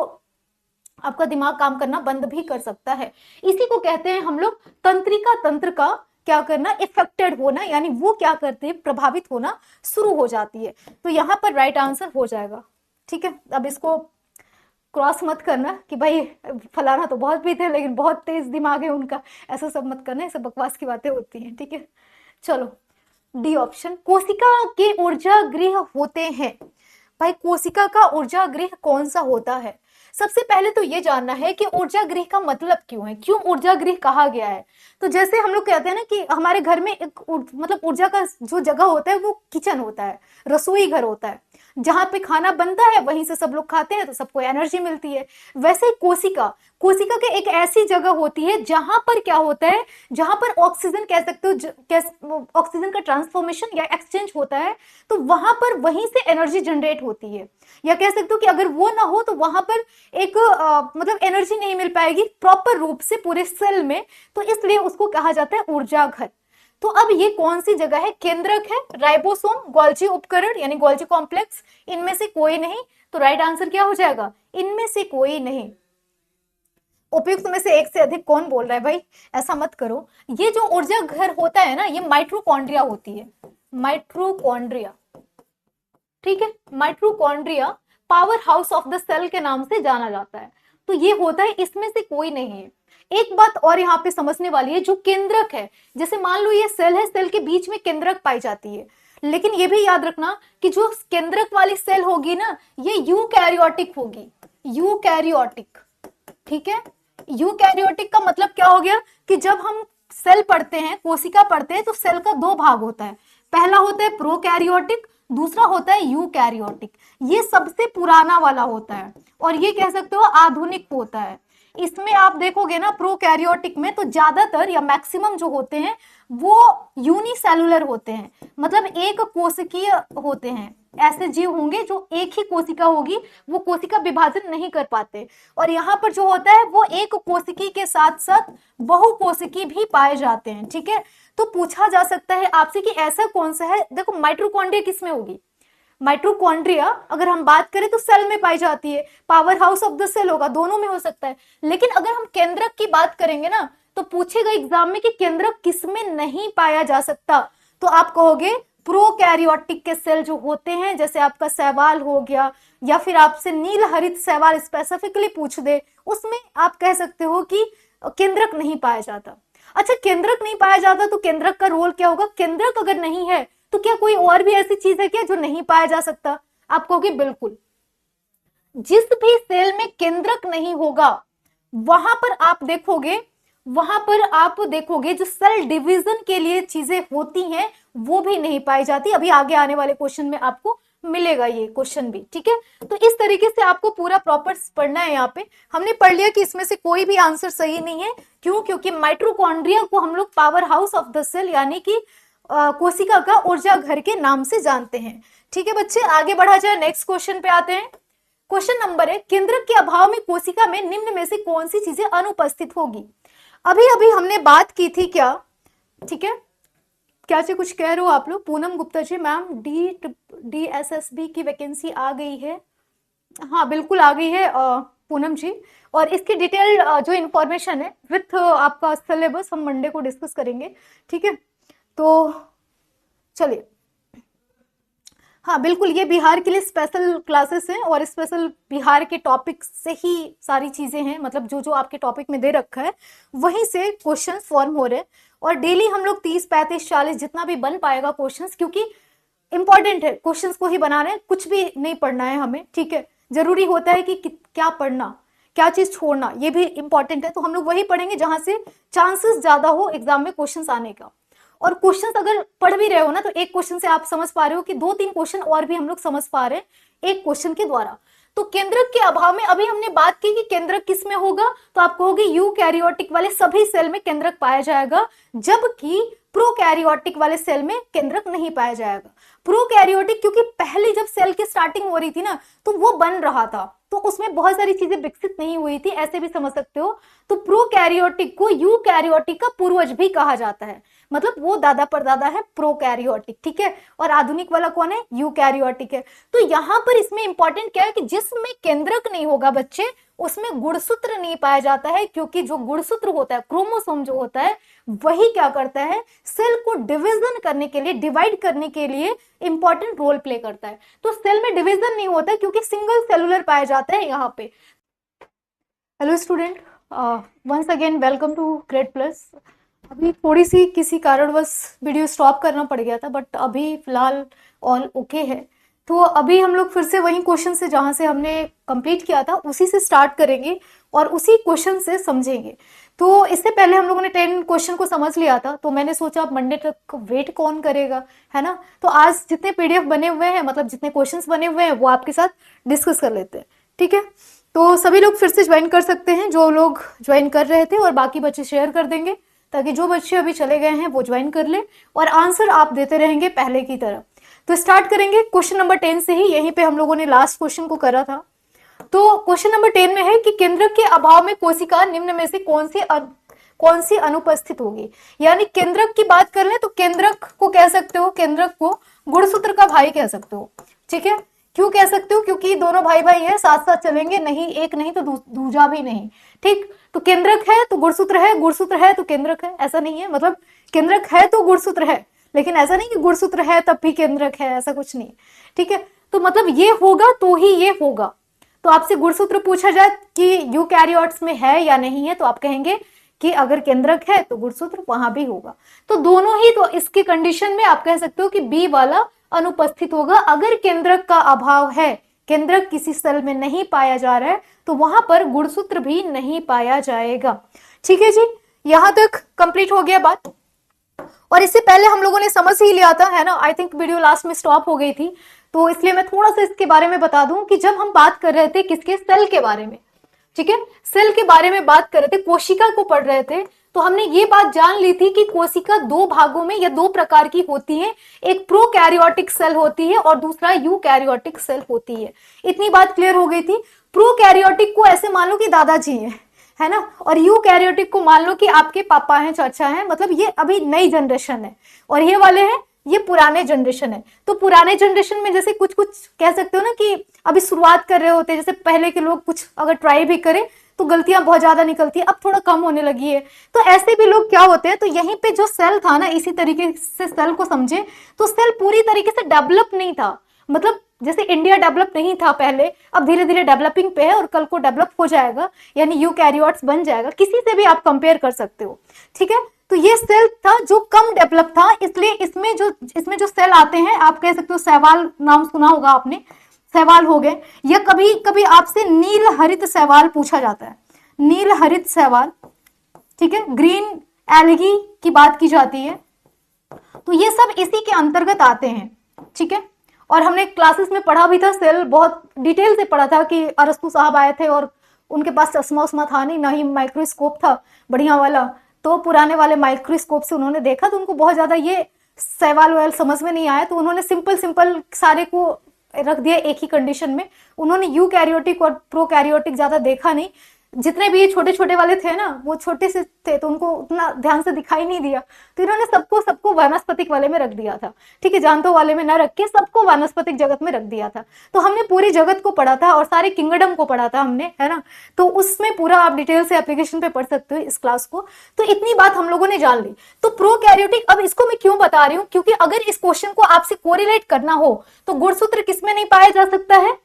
आपका दिमाग काम करना बंद भी कर सकता है। इसी को कहते हैं हम लोग तंत्रिका तंत्र का क्या करना, इफेक्टेड होना, यानी वो क्या करते हैं प्रभावित होना शुरू हो जाती है। तो यहां पर राइट आंसर हो जाएगा, ठीक है। अब इसको क्रॉस मत करना कि भाई फलाना तो बहुत भी थे लेकिन बहुत तेज दिमाग है उनका, ऐसा सब मत करना, ऐसे बकवास की बातें होती हैं, ठीक है। चलो डी ऑप्शन, कोशिका के ऊर्जा गृह होते हैं। भाई कोशिका का ऊर्जा गृह कौन सा होता है? सबसे पहले तो ये जानना है कि ऊर्जा गृह का मतलब क्यों है, क्यों ऊर्जा गृह कहा गया है। तो जैसे हम लोग कहते हैं ना कि हमारे घर में एक मतलब ऊर्जा का जो जगह होता है वो किचन होता है, रसोई घर होता है, जहां पे खाना बनता है वहीं से सब लोग खाते हैं तो सबको एनर्जी मिलती है। वैसे ही कोशिका, कोशिका के एक ऐसी जगह होती है जहां पर क्या होता है, जहां पर ऑक्सीजन कह सकते हो, ऑक्सीजन का ट्रांसफॉर्मेशन या एक्सचेंज होता है, तो वहां पर वहीं से एनर्जी जनरेट होती है। या कह सकते हो कि अगर वो ना हो तो वहां पर एक मतलब एनर्जी नहीं मिल पाएगी प्रॉपर रूप से पूरे सेल में, तो इसलिए उसको कहा जाता है ऊर्जा घर। तो अब ये कौन सी जगह है? केंद्रक है, राइबोसोम, गोल्जी उपकरण यानी गोल्जी कॉम्प्लेक्स, इनमें से कोई नहीं। तो राइट आंसर क्या हो जाएगा? इनमें से कोई नहीं। उपयुक्त में से एक से अधिक कौन बोल रहा है भाई? ऐसा मत करो। ये जो ऊर्जा घर होता है ना ये माइटोकॉन्ड्रिया होती है, माइटोकॉन्ड्रिया, ठीक है। Mitochondria powerhouse of the cell के नाम से जाना जाता है। तो ये होता है, इसमें से कोई नहीं है। एक बात और यहाँ पे समझने वाली है, जो केंद्रक है, जैसे मान लो ये सेल है, सेल के बीच में केंद्रक पाई जाती है, लेकिन ये भी याद रखना कि जो केंद्रक वाली सेल होगी ना ये यूकैरियोटिक होगी, यूकैरियोटिक, ठीक है। यूकैरियोटिक का मतलब क्या हो गया कि जब हम सेल पढ़ते हैं, कोशिका पढ़ते हैं, तो सेल का दो भाग होता है, पहला होता है प्रोकैरियोटिक, दूसरा होता है यूकैरियोटिक। ये सबसे पुराना वाला होता है और ये कह सकते हो आधुनिक होता है। इसमें आप देखोगे ना प्रोकैरियोटिक में तो ज्यादातर या मैक्सिमम जो होते हैं वो यूनिसेलुलर होते हैं, मतलब एक कोशिकीय होते हैं। ऐसे जीव होंगे जो एक ही कोशिका होगी, वो कोशिका विभाजन नहीं कर पाते। और यहाँ पर जो होता है वो एक कोशिकी के साथ साथ बहुकोशिकी भी पाए जाते हैं, ठीक है। तो पूछा जा सकता है आपसे कि ऐसा कौन सा है। देखो माइटोकॉन्ड्रिया किसमें होगी? माइटोकॉन्ड्रिया अगर हम बात करें तो सेल में पाई जाती है, powerhouse of the cell होगा, दोनों में हो सकता है। लेकिन अगर हम केंद्रक की बात करेंगे ना तो पूछेगा एग्जाम में कि केंद्रक किसमें नहीं पाया जा सकता, तो आप कहोगे प्रोकैरियोटिक के सेल जो होते हैं, जैसे आपका शैवाल हो गया, या फिर आपसे नील हरित शैवाल स्पेसिफिकली पूछ दे, उसमें आप कह सकते हो कि केंद्रक नहीं पाया जाता। अच्छा, केंद्रक नहीं पाया जाता तो केंद्रक का रोल क्या होगा? केंद्रक अगर नहीं है तो क्या कोई और भी ऐसी चीज है क्या जो नहीं पाया जा सकता? आप कहोगे बिल्कुल, जिस भी सेल में केंद्रक नहीं होगा वहां पर आप देखोगे जो सेल डिवीजन के लिए चीजें होती हैं वो भी नहीं पाई जाती। अभी आगे आने वाले क्वेश्चन में आपको मिलेगा ये क्वेश्चन भी, ठीक है। तो इस तरीके से आपको पूरा प्रॉपर पढ़ना है। यहाँ पे हमने पढ़ लिया कि इसमें से कोई भी आंसर सही नहीं है। क्यों? क्योंकि माइटोकॉन्ड्रिया को हम लोग powerhouse of the cell यानी कि कोशिका का ऊर्जा घर के नाम से जानते हैं। ठीक है बच्चे, आगे बढ़ा जाए, नेक्स्ट क्वेश्चन पे आते हैं। क्वेश्चन नंबर है, केंद्रक के अभाव में कोशिका में निम्न में से कौन सी चीजें अनुपस्थित होगी? अभी अभी हमने बात की थी क्या? ठीक है, क्या से कुछ कह रहे हो आप लोग? पूनम गुप्ता जी, मैम DSSB की वैकेंसी आ गई है। हाँ बिल्कुल आ गई है पूनम जी, और इसकी डिटेल जो इंफॉर्मेशन है विथ आपका सिलेबस हम मंडे को डिस्कस करेंगे, ठीक है। तो चलिए, हाँ बिल्कुल, ये बिहार के लिए स्पेशल क्लासेस हैं और स्पेशल बिहार के टॉपिक से ही सारी चीजें हैं, मतलब जो जो आपके टॉपिक में दे रखा है वहीं से क्वेश्चन फॉर्म हो रहे हैं। और डेली हम लोग 30, 35, 40 जितना भी बन पाएगा क्वेश्चंस, क्योंकि इंपॉर्टेंट है क्वेश्चंस को ही बनाना है, कुछ भी नहीं पढ़ना है हमें, ठीक है। जरूरी होता है कि क्या पढ़ना, क्या चीज छोड़ना, ये भी इंपॉर्टेंट है। तो हम लोग वही पढ़ेंगे जहां से चांसेस ज्यादा हो एग्जाम में क्वेश्चंस आने का। और क्वेश्चंस अगर पढ़ भी रहे हो ना तो एक क्वेश्चन से आप समझ पा रहे हो कि 2-3 क्वेश्चन और भी हम लोग समझ पा रहे हैं एक क्वेश्चन के द्वारा। तो केंद्रक के अभाव में अभी हमने बात की कि केंद्रक किस में होगा, तो आप कहोगे यूकैरियोटिक वाले सभी सेल में केंद्रक पाया जाएगा, जबकि प्रोकैरियोटिक वाले सेल में केंद्रक नहीं पाया जाएगा। प्रोकैरियोटिक क्योंकि पहले जब सेल की स्टार्टिंग हो रही थी ना तो वो बन रहा था, तो उसमें बहुत सारी चीजें विकसित नहीं हुई थी, ऐसे भी समझ सकते हो। तो प्रोकैरियोटिक को यूकैरियोटिक का पूर्वज भी कहा जाता है, मतलब वो दादा परदादा है प्रोकैरियोटिक, ठीक है। और आधुनिक वाला कौन है? यूकैरियोटिक है। तो यहाँ पर इसमें इंपॉर्टेंट क्या है कि जिसमें केंद्रक नहीं होगा बच्चे उसमें गुणसूत्र नहीं पाया जाता है, क्योंकि जो गुणसूत्र होता है, क्रोमोसोम जो होता है, वही क्या करता है? सेल को डिवीजन करने के लिए, डिवाइड करने के लिए इंपॉर्टेंट रोल प्ले करता है। तो सेल में डिवीजन नहीं होता क्योंकि सिंगल सेलुलर पाया जाता है यहाँ पे। Hello student, once again welcome to Grade Plus. अभी थोड़ी सी किसी कारणवश वीडियो स्टॉप करना पड़ गया था, बट अभी फिलहाल ऑल ओके है। तो अभी हम लोग फिर से वही क्वेश्चन से जहां से हमने कंप्लीट किया था उसी से स्टार्ट करेंगे और उसी क्वेश्चन से समझेंगे। तो इससे पहले हम लोगों ने 10 क्वेश्चन को समझ लिया था, तो मैंने सोचा अब मंडे तक वेट कौन करेगा, है ना। तो आज जितने PDF बने हुए हैं, मतलब जितने क्वेश्चंस बने हुए हैं, वो आपके साथ डिस्कस कर लेते हैं, ठीक है। तो सभी लोग फिर से ज्वाइन कर सकते हैं जो लोग ज्वाइन कर रहे थे, और बाकी बच्चे शेयर कर देंगे ताकि जो बच्चे अभी चले गए हैं वो ज्वाइन कर ले, और आंसर आप देते रहेंगे पहले की तरह। तो स्टार्ट करेंगे क्वेश्चन नंबर 10 से ही, यहीं पे हम लोगों ने लास्ट क्वेश्चन को करा था। तो क्वेश्चन नंबर 10 में है कि केंद्रक के अभाव में कोशिका निम्न में से कौन सी अनुपस्थित होगी। यानी केंद्रक की बात कर ले तो केंद्रक को कह सकते हो, केंद्रक को गुणसूत्र का भाई कह सकते हो, ठीक है। क्यों कह सकते हो? क्योंकि दोनों भाई भाई हैं, साथ साथ चलेंगे, नहीं एक नहीं तो दूजा भी नहीं, ठीक। तो केंद्रक है तो गुणसूत्र है, गुणसूत्र है तो केंद्रक है, ऐसा नहीं है। मतलब केंद्रक है तो गुणसूत्र है, लेकिन ऐसा नहीं कि गुणसूत्र है तब भी केंद्रक है, ऐसा कुछ नहीं, ठीक है। तो मतलब ये होगा तो ही ये होगा। तो आपसे गुणसूत्र पूछा जाए कि यूकैरियोट्स में है या नहीं है, तो आप कहेंगे कि अगर केंद्रक है तो गुणसूत्र वहां भी होगा। तो दोनों ही, तो इसके कंडीशन में आप कह सकते हो कि बी वाला अनुपस्थित होगा। अगर केंद्रक का अभाव है, केंद्रक किसी सेल में नहीं पाया जा रहा है, तो वहां पर गुणसूत्र भी नहीं पाया जाएगा, ठीक है जी। यहां तक कंप्लीट हो गया बात। और इससे पहले हम लोगों ने समझ ही लिया था, है ना। आई थिंक वीडियो लास्ट में स्टॉप हो गई थी, तो इसलिए मैं थोड़ा सा इसके बारे में बता दूं कि जब हम बात कर रहे थे किसके, सेल के बारे में, ठीक है, सेल के बारे में बात कर रहे थे, कोशिका को पढ़ रहे थे, तो हमने ये बात जान ली थी कि कोशिका 2 भागों में या 2 प्रकार की होती है। एक प्रोकैरियोटिक सेल होती है और दूसरा यूकैरियोटिक सेल होती है। इतनी बात क्लियर हो गई थी। प्रोकैरियोटिक को ऐसे मान लो कि दादाजी है ना, और यूकैरियोटिक को मान लो कि आपके पापा हैं, चाचा हैं, मतलब ये अभी नई जनरेशन है। और ये वाले हैं ये पुराने जनरेशन है। तो पुराने जनरेशन में जैसे कुछ कुछ कह सकते हो ना कि अभी शुरुआत कर रहे होते हैं, जैसे पहले के लोग कुछ अगर ट्राई भी करें तो गलतियां बहुत ज्यादा निकलती है, अब थोड़ा कम होने लगी है। तो ऐसे भी लोग क्या होते हैं, तो यहीं पे जो सेल था ना, इसी तरीके से सेल को समझे तो सेल पूरी तरीके से डेवलप नहीं था। मतलब जैसे इंडिया डेवलप नहीं था पहले, अब धीरे धीरे डेवलपिंग पे है और कल को डेवलप हो जाएगा, यानी यूकैरियोट्स बन जाएगा। किसी से भी आप कंपेयर कर सकते हो, ठीक है। तो ये सेल था जो कम डेवलप था, इसलिए इसमें जो सेल आते हैं, आप कह सकते हो शैवाल, नाम सुना होगा आपने, शैवाल हो गए, या कभी कभी आपसे नील हरित शैवाल पूछा जाता है, नील हरित शैवाल, ठीक है, ग्रीन एल्गी की बात की जाती है। तो ये सब इसी के अंतर्गत आते हैं, ठीक है। और हमने क्लासेस में पढ़ा भी था, सेल बहुत डिटेल से पढ़ा था कि अरस्तु साहब आए थे और उनके पास चश्मा उस्मा था नहीं, ना ही माइक्रोस्कोप था बढ़िया वाला, तो पुराने वाले माइक्रोस्कोप से उन्होंने देखा, तो उनको बहुत ज्यादा ये सवाल ववाल समझ में नहीं आया, तो उन्होंने सिंपल सिंपल सारे को रख दिया एक ही कंडीशन में। उन्होंने यूकैरियोटिक और प्रोकैरियोटिक ज्यादा देखा नहीं। जितने भी ये छोटे छोटे वाले थे ना, वो छोटे से थे तो उनको उतना ध्यान से दिखाई नहीं दिया, तो इन्होंने सबको वानस्पतिक वाले में रख दिया था, ठीक है, जानतो वाले में ना रख के सबको वानस्पतिक जगत में रख दिया था। तो हमने पूरी जगत को पढ़ा था और सारे किंगडम को पढ़ा था हमने, है ना। तो उसमें पूरा आप डिटेल से एप्लीकेशन पे पढ़ सकते हो इस क्लास को। तो इतनी बात हम लोगों ने जान ली। तो प्रोकैरियोटिक, अब इसको मैं क्यों बता रही हूँ, क्योंकि अगर इस क्वेश्चन को आपसे कोरिलेट करना हो तो गुणसूत्र किसमें नहीं पाया जा सकता है,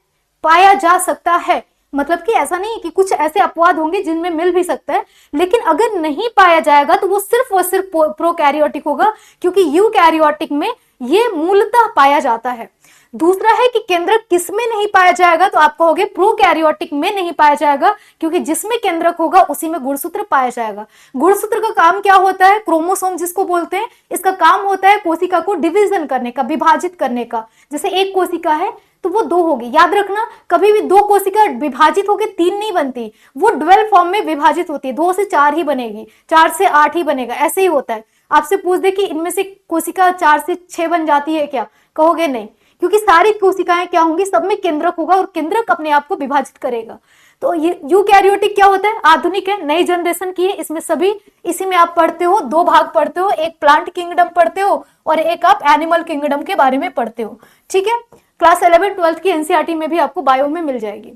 पाया जा सकता है। मतलब कि ऐसा नहीं कि कुछ ऐसे अपवाद होंगे जिनमें मिल भी सकता है, लेकिन अगर नहीं पाया जाएगा तो वो सिर्फ प्रोकैरियोटिक होगा, क्योंकि यूकैरियोटिक में ये मूलतः पाया जाता है। दूसरा है कि केंद्रक किसमें नहीं पाया जाएगा, तो आप कहोगे प्रोकैरियोटिक में नहीं पाया जाएगा, क्योंकि जिसमें केंद्रक होगा उसी में गुणसूत्र पाया जाएगा। गुणसूत्र का काम क्या होता है, क्रोमोसोम जिसको बोलते हैं, इसका काम होता है कोशिका को डिवीजन करने का, विभाजित करने का। जैसे एक कोशिका है तो वो दो होगी, याद रखना, कभी भी दो कोशिका विभाजित होकर तीन नहीं बनती, वो डुअल फॉर्म में विभाजित होती है, 2 से 4 ही बनेगी, 4 से 8 ही बनेगा, ऐसे ही होता है। आपसे पूछ दे कि इनमें से कोशिका 4 से 6 बन जाती है क्या, कहोगे नहीं, क्योंकि सारी कोशिकाएं क्या होंगी, सब में केंद्रक होगा और केंद्रक अपने आप को विभाजित करेगा। तो ये यूकैरियोटिक क्या होता है, आधुनिक है, नई जनरेशन की है, इसमें सभी इसी में आप पढ़ते हो, 2 भाग पढ़ते हो, एक प्लांट किंगडम पढ़ते हो और एक आप एनिमल किंगडम के बारे में पढ़ते हो, ठीक है। क्लास 11 12 की एनसीईआरटी में भी आपको बायो में मिल जाएगी।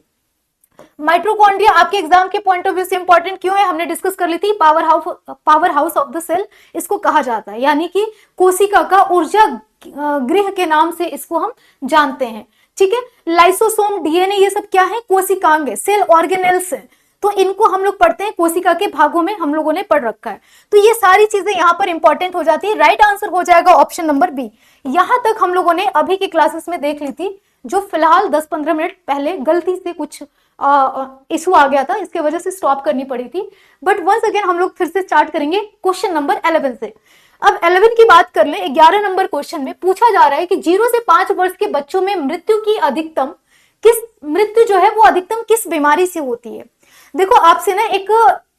माइटोकॉन्ड्रिया आपके एग्जाम के पॉइंट ऑफ व्यू से इंपॉर्टेंट क्यों है, हमने डिस्कस कर ली थी, powerhouse of the cell इसको कहा जाता है, यानी कि कोशिका का ऊर्जा गृह के नाम से इसको हम जानते हैं, ठीक है। लाइसोसोम, डीएनए, ये सब क्या है, कोशिकांग है, सेल ऑर्गेनेल्स है, तो इनको हम लोग पढ़ते हैं कोशिका के भागों में, हम लोगों ने पढ़ रखा है। तो ये सारी चीजें यहाँ पर इंपॉर्टेंट हो जाती है। राइट आंसर हो जाएगा ऑप्शन नंबर बी। यहां तक हम लोगों ने अभी की क्लासेस में देख ली थी, जो फिलहाल 10-15 मिनट पहले गलती से कुछ इशू आ गया था, इसके वजह से स्टॉप करनी पड़ी थी। बट वंस अगेन हम लोग फिर से स्टार्ट करेंगे क्वेश्चन नंबर 11 से। अब 11 की बात कर ले, 11 नंबर क्वेश्चन में पूछा जा रहा है कि 0 से 5 वर्ष के बच्चों में मृत्यु जो है वो अधिकतम किस बीमारी से होती है। देखो आपसे ना एक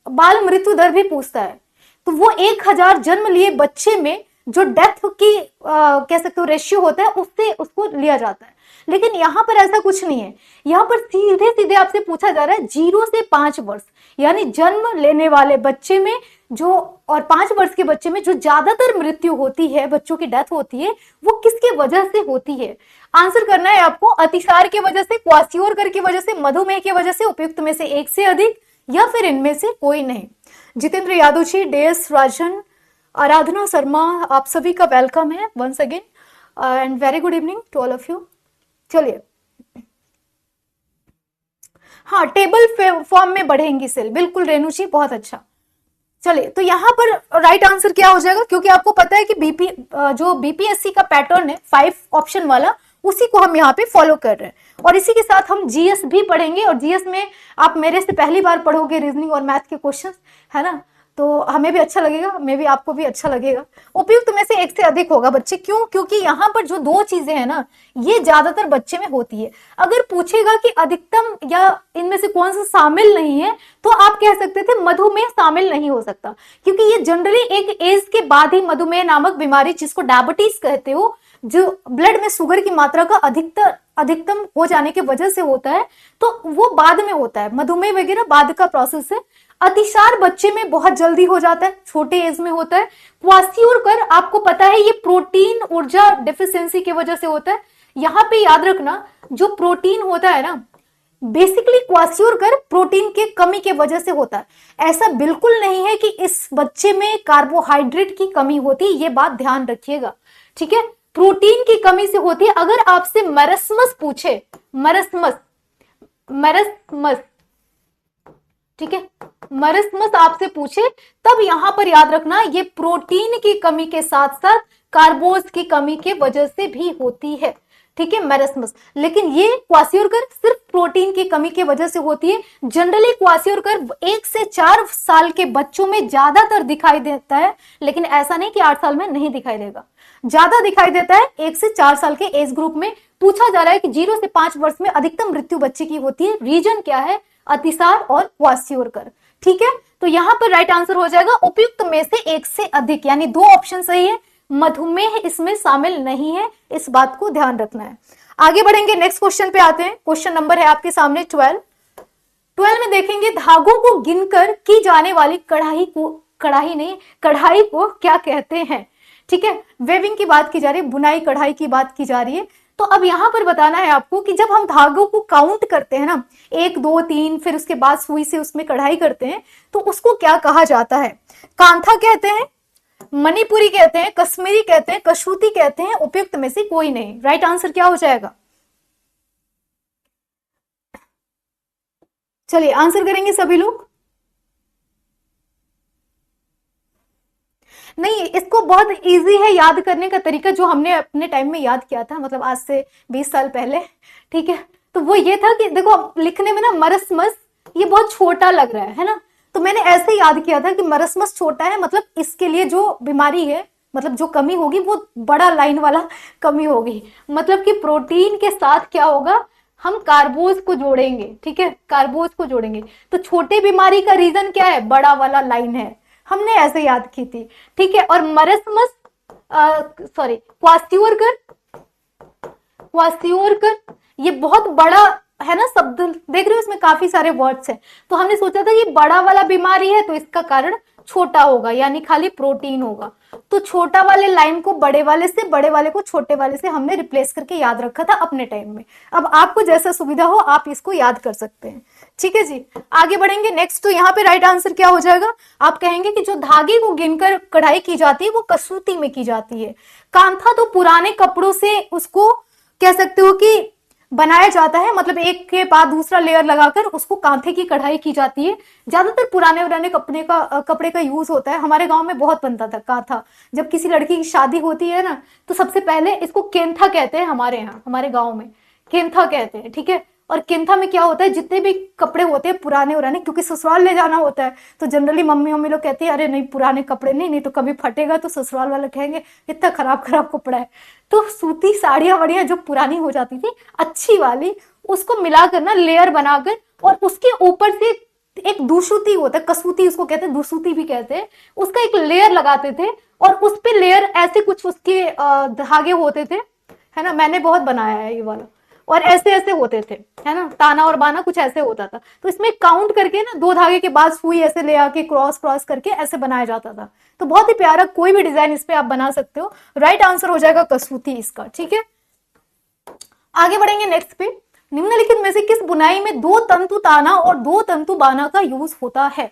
बाल मृत्यु दर भी पूछता है, तो वो 1000 जन्म लिए बच्चे में जो डेथ की कह सकते हो रेशियो होता है, उससे उसको लिया जाता है। लेकिन यहाँ पर ऐसा कुछ नहीं है, यहाँ पर सीधे सीधे आपसे पूछा जा रहा है 0 से 5 वर्ष, यानी जन्म लेने वाले बच्चे में जो, और 5 वर्ष के बच्चे में जो ज्यादातर मृत्यु होती है, बच्चों की डेथ होती है, वो किसके वजह से होती है। आंसर करना है आपको, अतिसार की वजह से, क्वासियोरकर की वजह से, मधुमेह की वजह से, उपयुक्त में से एक से अधिक, या फिर इनमें से कोई नहीं। जितेंद्र यादव जी, DS राजन, आराधना शर्मा, आप सभी का वेलकम है once again and very good evening to all of you. चलिए, हाँ, टेबल फॉर्म में बढ़ेंगी सेल, बिल्कुल रेणु जी, बहुत अच्छा। चलिए, तो यहाँ पर राइट आंसर क्या हो जाएगा, क्योंकि आपको पता है कि जो बीपीएससी का पैटर्न है 5 ऑप्शन वाला, उसी को हम यहाँ पे फॉलो कर रहे हैं। और इसी के साथ हम जीएस भी पढ़ेंगे, और जीएस में आप मेरे से पहली बार पढ़ोगे रीजनिंग और मैथ के क्वेश्चंस, है ना, तो हमें भी अच्छा लगेगा, मे भी आपको भी अच्छा लगेगा। उपयुक्त में से एक से अधिक होगा बच्चे, क्यों, क्योंकि यहाँ पर जो 2 चीजें हैं ना, ये ज्यादातर बच्चे में होती है। अगर पूछेगा कि अधिकतम या इनमें से कौन सा शामिल नहीं है, तो आप कह सकते थे मधुमेह शामिल नहीं हो सकता, क्योंकि ये जनरली एक एज के बाद ही मधुमेह नामक बीमारी, जिसको डायबिटीज कहते हो, जो ब्लड में शुगर की मात्रा का अधिकतम हो जाने की वजह से होता है, तो वो बाद में होता है, मधुमेह वगैरह बाद का प्रोसेस है। अतिसार बच्चे में बहुत जल्दी हो जाता है, छोटे एज में होता है। क्वासियोरकर आपको पता है ये प्रोटीन ऊर्जा डिफिशियंसी की वजह से होता है। यहां पे याद रखना, जो प्रोटीन होता है ना, बेसिकली क्वासियोरकर प्रोटीन के कमी के वजह से होता है। ऐसा बिल्कुल नहीं है कि इस बच्चे में कार्बोहाइड्रेट की कमी होती है, ये बात ध्यान रखिएगा, ठीक है। प्रोटीन की कमी से होती है। अगर आपसे मरस्मस पूछे, मरस्मस, मरस्मस, ठीक है, मरस्मस आपसे पूछे, तब यहां पर याद रखना ये प्रोटीन की कमी के साथ साथ कार्बोज की कमी के वजह से भी होती है, ठीक है, मैरस्मस। लेकिन ये क्वासियोरकर सिर्फ प्रोटीन की कमी की वजह से होती है। जनरली क्वासियोरकर 1 से 4 साल के बच्चों में ज्यादातर दिखाई देता है, लेकिन ऐसा नहीं कि 8 साल में नहीं दिखाई देगा, ज्यादा दिखाई देता है 1 से 4 साल के एज ग्रुप में। पूछा जा रहा है कि 0 से 5 वर्ष में अधिकतम मृत्यु बच्चे की होती है, रीजन क्या है, अतिसार और क्वासियोरकर, ठीक है। तो यहां पर राइट आंसर हो जाएगा उपयुक्त में से एक से अधिक, यानी 2 ऑप्शन सही है, मधुमेह इसमें शामिल नहीं है, इस बात को ध्यान रखना है। आगे बढ़ेंगे, नेक्स्ट क्वेश्चन पे आते हैं। क्वेश्चन नंबर है आपके सामने 12 में देखेंगे, धागों को गिनकर की जाने वाली कढ़ाई को क्या कहते हैं, ठीक है। वेविंग की बात की जा रही है, बुनाई कढ़ाई की बात की जा रही है। तो अब यहां पर बताना है आपको कि जब हम धागों को काउंट करते हैं ना, 1 2 3, फिर उसके बाद सुई से उसमें कढ़ाई करते हैं, तो उसको क्या कहा जाता है। कांथा कहते हैं, मणिपुरी कहते हैं, कश्मीरी कहते हैं, कसूती कहते हैं, उपयुक्त में से कोई नहीं। राइट आंसर क्या हो जाएगा, चलिए आंसर करेंगे सभी लोग। नहीं, इसको बहुत इजी है याद करने का तरीका, जो हमने अपने टाइम में याद किया था, मतलब आज से 20 साल पहले, ठीक है। तो वो ये था कि देखो लिखने में ना मरस्मस ये बहुत छोटा लग रहा है ना, तो मैंने ऐसे याद किया था कि मरस्मस छोटा है, मतलब इसके लिए जो बीमारी है, मतलब जो कमी होगी वो बड़ा लाइन वाला कमी होगी, मतलब कि प्रोटीन के साथ क्या होगा, हम कार्बोज को जोड़ेंगे, ठीक है, कार्बोज को जोड़ेंगे। तो छोटे बीमारी का रीजन क्या है, बड़ा वाला लाइन है, हमने ऐसे याद की थी, ठीक है। और मरस्मस सॉरी क्वासियोरकर, क्वासियोरकर ये बहुत बड़ा है ना शब्द, देख रहे हो इसमें काफी सारे वर्ड्स हैं, तो हमने सोचा था कि बड़ा वाला बीमारी है तो इसका कारण छोटा होगा, यानी खाली प्रोटीन होगा। तो छोटा वाले लाइन को बड़े वाले से, बड़े वाले को छोटे वाले से हमने रिप्लेस करके याद रखा था अपने टाइम में। अब आपको जैसा सुविधा हो आप इसको याद कर सकते हैं, ठीक है जी। आगे बढ़ेंगे नेक्स्ट। तो यहाँ पे राइट आंसर क्या हो जाएगा, आप कहेंगे कि जो धागे को गिनकर कढ़ाई की जाती है वो कसूती में की जाती है। कांथा तो पुराने कपड़ों से उसको कह सकते हो कि बनाया जाता है, मतलब एक के बाद दूसरा लेयर लगाकर उसको कांथे की कढ़ाई की जाती है। ज्यादातर पुराने कपड़े का यूज होता है। हमारे गांव में बहुत बनता था कांथा, जब किसी लड़की की शादी होती है ना, तो सबसे पहले इसको केंथा कहते हैं, हमारे यहाँ हमारे गाँव में केंथा कहते हैं, ठीक है। और केंथा में क्या होता है, जितने भी कपड़े होते हैं पुराने, क्योंकि ससुराल ले जाना होता है, तो जनरली मम्मी लोग कहती है अरे नहीं पुराने कपड़े नहीं तो कभी फटेगा तो ससुराल वाले कहेंगे इतना खराब कपड़ा है। तो सूती साड़ियां वड़ियां जो पुरानी हो जाती थी अच्छी वाली, उसको मिलाकर ना लेयर बनाकर, और उसके ऊपर से एक दुसूती होता है, कसूती उसको कहते हैं, दुसूती भी कहते हैं, उसका एक लेयर लगाते थे, और उस पे लेयर ऐसे कुछ उसके धागे होते थे, है ना, मैंने बहुत बनाया है ये वाला, और ऐसे ऐसे होते थे, है ना, ताना और बाना कुछ ऐसे होता था। तो इसमें काउंट करके ना 2 धागे के बाद सुई ऐसे ले आके क्रॉस करके ऐसे बनाया जाता था। तो बहुत ही प्यारा कोई भी डिजाइन इस पे आप बना सकते हो। राइट आंसर हो जाएगा कसूती इसका, ठीक है। आगे बढ़ेंगे नेक्स्ट पे। निम्नलिखित में से किस बुनाई में 2 तंतु ताना और 2 तंतु बाना का यूज होता है।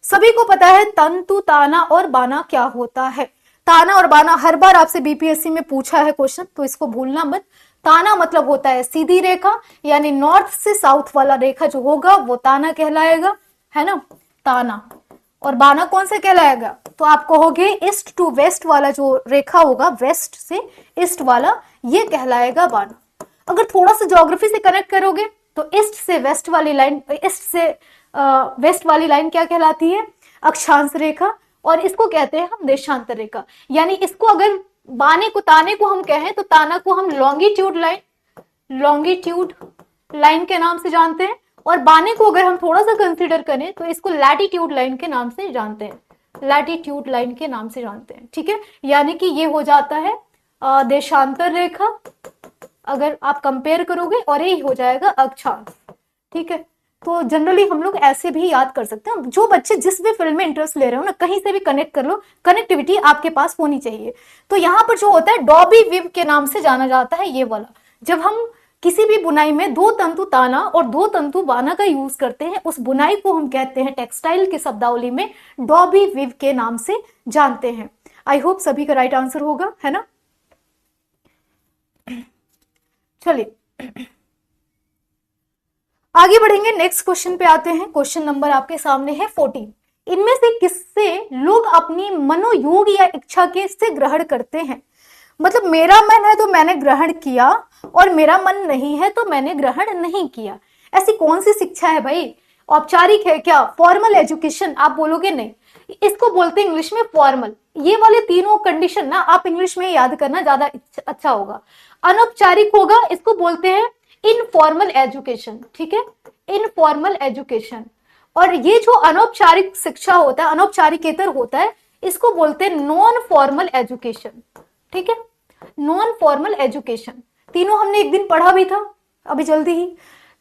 सभी को पता है तंतु ताना और बाना क्या होता है। ताना और बाना हर बार आपसे बीपीएससी में पूछा है क्वेश्चन, तो इसको भूलना मत। ताना मतलब होता है सीधी रेखा, यानी नॉर्थ से साउथ वाला रेखा जो होगा वो ताना कहलाएगा, है ना, ताना। और बाना कौन सा कहलाएगा, तो आप कहोगे ईस्ट टू वेस्ट वाला जो रेखा होगा, वेस्ट से ईस्ट वाला, ये कहलाएगा बाना। अगर थोड़ा सा ज्योग्राफी से कनेक्ट करोगे तो ईस्ट से वेस्ट वाली लाइन, ईस्ट से वेस्ट वाली लाइन क्या कहलाती है, अक्षांश रेखा, और इसको कहते हैं हम देशांतर रेखा। यानी इसको अगर बाने को ताने को हम कहें तो ताना को हम लॉन्गिट्यूड लाइन के नाम से जानते हैं, और बाने को अगर हम थोड़ा सा कंसीडर करें तो इसको लैटिट्यूड लाइन के नाम से जानते हैं, लैटिट्यूड लाइन के नाम से जानते हैं, ठीक है। यानी कि ये हो जाता है देशांतर रेखा अगर आप कंपेयर करोगे, और ये हो जाएगा अक्षांश, ठीक है। तो जनरली हम लोग ऐसे भी याद कर सकते हैं। जो बच्चे जिस भी फील्ड में इंटरेस्ट ले रहे हो ना, कहीं से भी कनेक्ट कर लो, कनेक्टिविटी आपके पास होनी चाहिए। तो यहाँ पर जो होता है डॉबी विव के नाम से जाना जाता है ये वाला। जब हम किसी भी बुनाई में दो तंतु ताना और दो तंतु बाना का यूज करते हैं, उस बुनाई को हम कहते हैं टेक्सटाइल के शब्दावली में डॉबी विव के नाम से जानते हैं। आई होप सभी का राइट आंसर होगा, है ना। चलिए आगे बढ़ेंगे, नेक्स्ट क्वेश्चन पे आते हैं। क्वेश्चन नंबर आपके सामने है 14। इनमें से किससे लोग अपनी मनोयोग या इच्छा के से ग्रहण करते हैं? मतलब मेरा मन है तो मैंने ग्रहण किया, और मेरा मन नहीं है तो मैंने ग्रहण नहीं किया। ऐसी कौन सी शिक्षा है भाई? औपचारिक है क्या? Formal education? आप बोलोगे नहीं, इसको बोलते हैं इंग्लिश में फॉर्मल। ये वाले तीनों कंडीशन ना आप इंग्लिश में याद करना ज्यादा अच्छा होगा। अनौपचारिक होगा, इसको बोलते हैं इनफॉर्मल एजुकेशन, ठीक है, इनफॉर्मल एजुकेशन। और ये जो अनौपचारिक शिक्षा होता है, अनौपचारिकेतर होता है, इसको बोलते हैं नॉन फॉर्मल एजुकेशन, ठीक है, नॉन फॉर्मल एजुकेशन। तीनों हमने एक दिन पढ़ा भी था अभी जल्दी ही।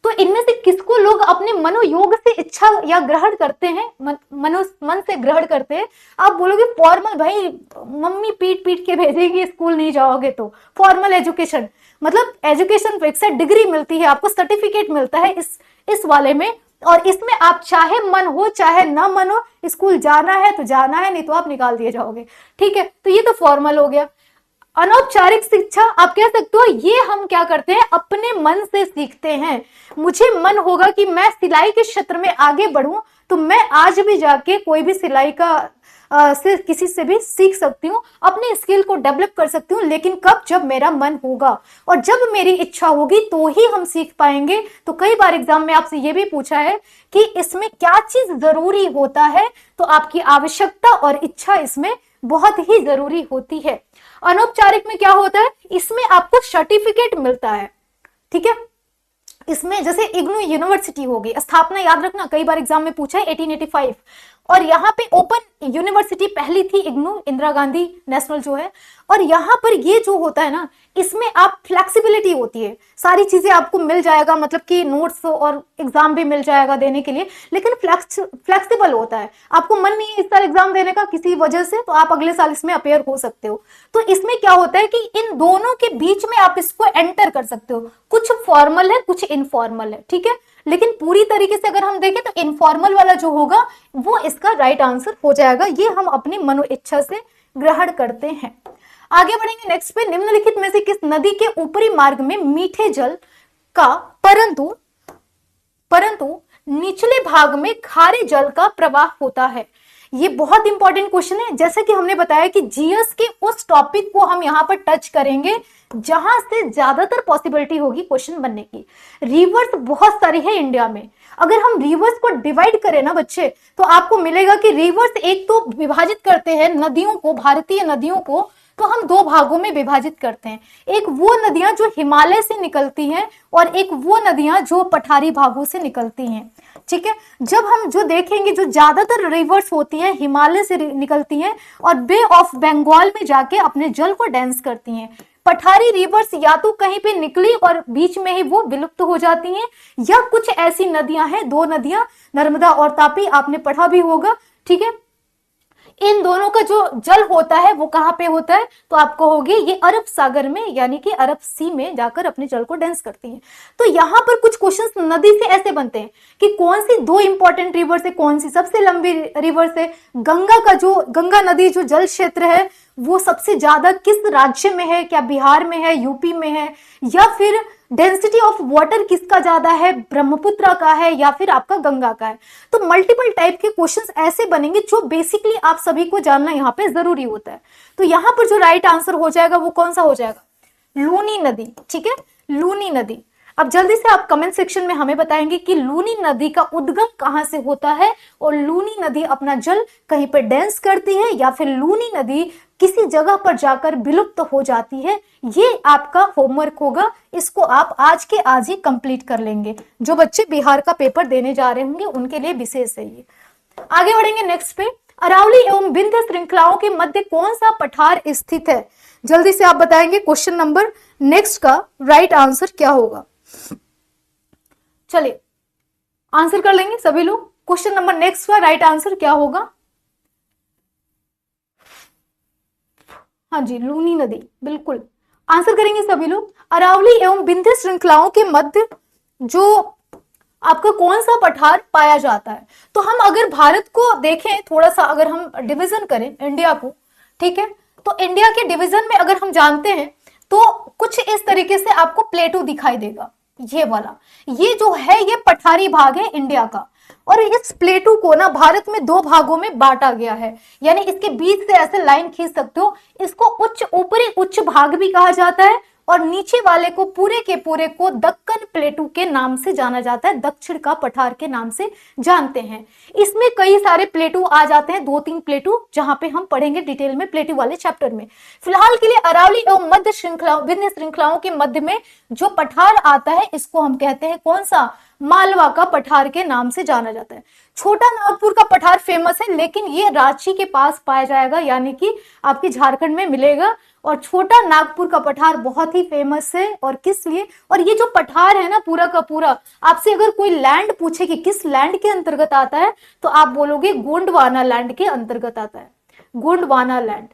तो इनमें से किसको लोग अपने मनोयोग से इच्छा या ग्रहण करते हैं, मन से ग्रहण करते हैं? आप बोलोगे फॉर्मल, भाई मम्मी पीट पीट के भेजेगी स्कूल नहीं जाओगे तो। फॉर्मल एजुकेशन मतलब एजुकेशन फिक्स है, डिग्री मिलती है आपको, सर्टिफिकेट मिलता है इस वाले में, और इसमें आप चाहे मन हो चाहे ना मन हो, स्कूल जाना है तो जाना है, नहीं तो आप निकाल दिए जाओगे, ठीक है। तो ये तो फॉर्मल हो गया। अनौपचारिक शिक्षा आप कह सकते हो, ये हम क्या करते हैं, अपने मन से सीखते हैं। मुझे मन होगा कि मैं सिलाई के क्षेत्र में आगे बढ़ूं, तो मैं आज भी जाके कोई भी सिलाई का से किसी से भी सीख सकती हूँ, अपने स्किल को डेवलप कर सकती हूँ। लेकिन कब? जब मेरा मन होगा और जब मेरी इच्छा होगी तो ही हम सीख पाएंगे। तो कई बार एग्जाम में आपसे ये भी पूछा है कि इसमें क्या चीज जरूरी होता है, तो आपकी आवश्यकता और इच्छा इसमें बहुत ही जरूरी होती है। अनौपचारिक में क्या होता है, इसमें आपको सर्टिफिकेट मिलता है, ठीक है। इसमें जैसे इग्नू यूनिवर्सिटी होगी, स्थापना याद रखना, कई बार एग्जाम में पूछा है 1885, और यहाँ पे ओपन यूनिवर्सिटी पहली थी इग्नू, इंदिरा गांधी नेशनल जो है। और यहाँ पर ये जो होता है ना, इसमें आप फ्लेक्सिबिलिटी होती है, सारी चीजें आपको मिल जाएगा, मतलब कि नोट्स और एग्जाम भी मिल जाएगा देने के लिए, लेकिन फ्लेक्सिबल होता है। आपको मन नहीं है इस साल एग्जाम देने का किसी वजह से, तो आप अगले साल इसमें अपेयर हो सकते हो। तो इसमें क्या होता है कि इन दोनों के बीच में आप इसको एंटर कर सकते हो, कुछ फॉर्मल है कुछ इनफॉर्मल है, ठीक है। लेकिन पूरी तरीके से अगर हम देखें तो इनफॉर्मल वाला जो होगा वो इसका राइट आंसर हो जाएगा। ये हम अपनी मनो इच्छा से ग्रहण करते हैं। आगे बढ़ेंगे नेक्स्ट पे, निम्नलिखित में से किस नदी के ऊपरी मार्ग में मीठे जल का परंतु निचले भाग में खारे जल का प्रवाह होता है? ये बहुत इंपॉर्टेंट क्वेश्चन है। जैसे कि हमने बताया कि जीएस के उस टॉपिक को हम यहाँ पर टच करेंगे जहां से ज्यादातर पॉसिबिलिटी होगी क्वेश्चन बनने की। रिवर्स बहुत सारी है इंडिया में। अगर हम रिवर्स को डिवाइड करें ना बच्चे, तो आपको मिलेगा कि रिवर्स एक तो विभाजित करते हैं नदियों को, भारतीय नदियों को, तो हम दो भागों में विभाजित करते हैं। एक वो नदियां जो हिमालय से निकलती हैं और एक वो नदियां जो पठारी भागों से निकलती हैं, ठीक है। जब हम जो देखेंगे जो ज्यादातर रिवर्स होती हैं हिमालय से निकलती हैं और बे ऑफ बंगाल में जाके अपने जल को डेंस करती हैं। पठारी रिवर्स या तो कहीं पे निकली और बीच में ही वो विलुप्त हो जाती हैं, या कुछ ऐसी नदियां हैं, दो नदियां नर्मदा और तापी, आपने पढ़ा भी होगा, ठीक है। इन दोनों का जो जल होता है वो कहां पे होता है, तो आपको होगी ये अरब सागर में, यानी कि अरब सी में जाकर अपने जल को डेंस करती हैं। तो यहां पर कुछ क्वेश्चंस नदी से ऐसे बनते हैं कि कौन सी दो इंपॉर्टेंट रिवर्स है, कौन सी सबसे लंबी रिवर्स है, गंगा नदी जो जल क्षेत्र है वो सबसे ज्यादा किस राज्य में है, क्या बिहार में है, यूपी में है, या फिर डेंसिटी ऑफ वाटर किसका ज्यादा है, ब्रह्मपुत्र का है या फिर आपका गंगा का है। तो मल्टीपल टाइप के क्वेश्चंस ऐसे बनेंगे जो बेसिकली आप सभी को जानना यहाँ पे जरूरी होता है। तो यहाँ पर जो राइट आंसर हो जाएगा वो कौन सा हो जाएगा, लूनी नदी, ठीक है, लूनी नदी। अब जल्दी से आप कमेंट सेक्शन में हमें बताएंगे कि लूनी नदी का उद्गम कहां से होता है, और लूनी नदी अपना जल कहीं पर डेंस करती है या फिर लूनी नदी किसी जगह पर जाकर विलुप्त हो जाती है। ये आपका होमवर्क होगा, इसको आप आज के आज ही कंप्लीट कर लेंगे। जो बच्चे बिहार का पेपर देने जा रहे होंगे उनके लिए विशेष है ये। आगे बढ़ेंगे नेक्स्ट पे, अरावली एवं विंध्य श्रृंखलाओं के मध्य कौन सा पठार स्थित है? जल्दी से आप बताएंगे क्वेश्चन नंबर नेक्स्ट का राइट आंसर क्या होगा। चलिए आंसर कर लेंगे सभी लोग। क्वेश्चन नंबर नेक्स्ट का राइट आंसर क्या होगा? हाँ जी, लूनी नदी, बिल्कुल आंसर करेंगे सभी लोग। अरावली एवं विंध्य श्रृंखलाओं के मध्य जो आपका कौन सा पठार पाया जाता है? तो हम अगर भारत को देखें थोड़ा सा, अगर हम डिवीजन करें इंडिया को, ठीक है, तो इंडिया के डिवीजन में अगर हम जानते हैं तो कुछ इस तरीके से आपको प्लेटू दिखाई देगा। ये वाला, ये जो है ये पठारी भाग है इंडिया का, और इस प्लेटू को ना भारत में दो भागों में बांटा गया है, यानी इसके बीच से ऐसे लाइन खींच सकते हो। इसको उच्च, ऊपरी उच्च भाग भी कहा जाता है, और नीचे वाले को पूरे के पूरे को दक्कन प्लेटू के नाम से जाना जाता है, दक्षिण का पठार के नाम से जानते हैं। इसमें कई सारे प्लेटू आ जाते हैं, 2-3 प्लेटू, जहां पे हम पढ़ेंगे डिटेल में प्लेटू वाले चैप्टर में। फिलहाल के लिए अरावली एवं मध्य श्रृंखलाओं, विंध्य श्रृंखलाओं के मध्य में जो पठार आता है इसको हम कहते हैं कौन सा? मालवा का पठार के नाम से जाना जाता है। छोटा नागपुर का पठार फेमस है, लेकिन ये रांची के पास पाया जाएगा, यानी कि आपके झारखंड में मिलेगा। और छोटा नागपुर का पठार बहुत ही फेमस है, और किस लिए? और ये जो पठार है ना पूरा का पूरा, आपसे अगर कोई लैंड पूछे कि किस लैंड के अंतर्गत आता है, तो आप बोलोगे गोंडवाना लैंड के अंतर्गत आता है, गोंडवाना लैंड।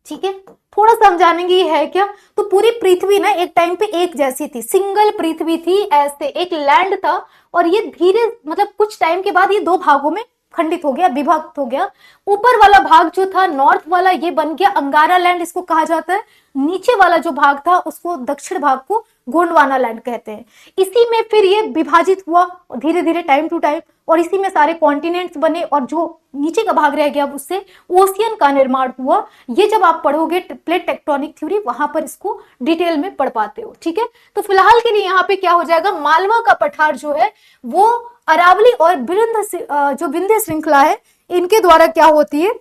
ठीक है, थोड़ा समझाने ये है क्या, तो पूरी पृथ्वी ना एक टाइम पे एक जैसी थी, सिंगल पृथ्वी थी, ऐसे एक लैंड था, और ये धीरे मतलब कुछ टाइम के बाद ये दो भागों में खंडित हो गया, विभक्त हो गया। ऊपर वाला भाग जो था नॉर्थ वाला, ये बन गया अंगारा लैंड, इसको कहा जाता है। नीचे वाला जो भाग था उसको, दक्षिण भाग को, गोंडवाना लैंड कहते हैं। इसी में फिर ये विभाजित हुआ धीरे धीरे टाइम टू टाइम, और इसी में सारे कॉन्टिनेंट्स बने, और जो नीचे का भाग रह गया उससे ओशियन का निर्माण हुआ। ये जब आप पढ़ोगे प्लेट टेक्टोनिक थ्योरी, वहां पर इसको डिटेल में पढ़ पाते हो। ठीक है, तो फिलहाल के लिए यहाँ पे क्या हो जाएगा, मालवा का पठार जो है वो अरावली और जो विंध्य श्रृंखला है इनके द्वारा क्या होती है,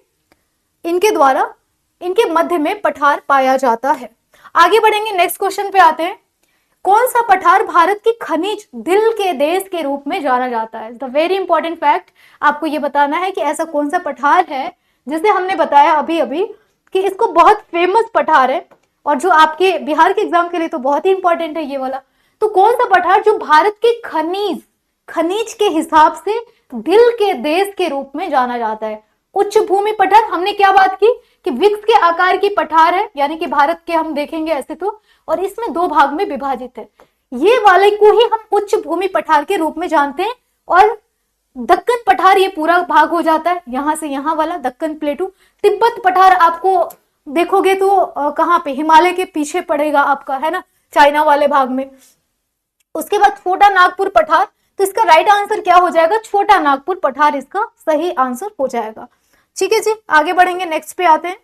इनके द्वारा इनके मध्य में पठार पाया जाता है। आगे बढ़ेंगे, नेक्स्ट क्वेश्चन पे आते हैं। कौन सा पठार भारत की खनिज दिल के देश के रूप में जाना जाता है? द वेरी इंपॉर्टेंट फैक्ट, आपको ये बताना है कि ऐसा कौन सा पठार है, जैसे हमने बताया अभी अभी कि इसको बहुत फेमस पठार है, और जो आपके बिहार के एग्जाम के लिए तो बहुत ही इंपॉर्टेंट है ये वाला। तो कौन सा पठार जो भारत के खनिज के हिसाब से दिल के देश के रूप में जाना जाता है? उच्च भूमि पठार, हमने क्या बात की कि वृक्ष के आकार की पठार है, यानी कि भारत के हम देखेंगे ऐसे तो, और इसमें दो भाग में विभाजित है। ये वाले को ही हम उच्च भूमि पठार के रूप में जानते हैं। और दक्कन पठार ये पूरा भाग हो जाता है, यहां से यहां वाला दक्कन प्लेटू। तिब्बत पठार आपको देखोगे तो कहां पे, हिमालय के पीछे पड़ेगा आपका, है ना, चाइना वाले भाग में। उसके बाद छोटा नागपुर पठार, तो इसका राइट आंसर क्या हो जाएगा, छोटा नागपुर पठार इसका सही आंसर हो जाएगा। ठीक है जी, आगे बढ़ेंगे, नेक्स्ट पे आते हैं।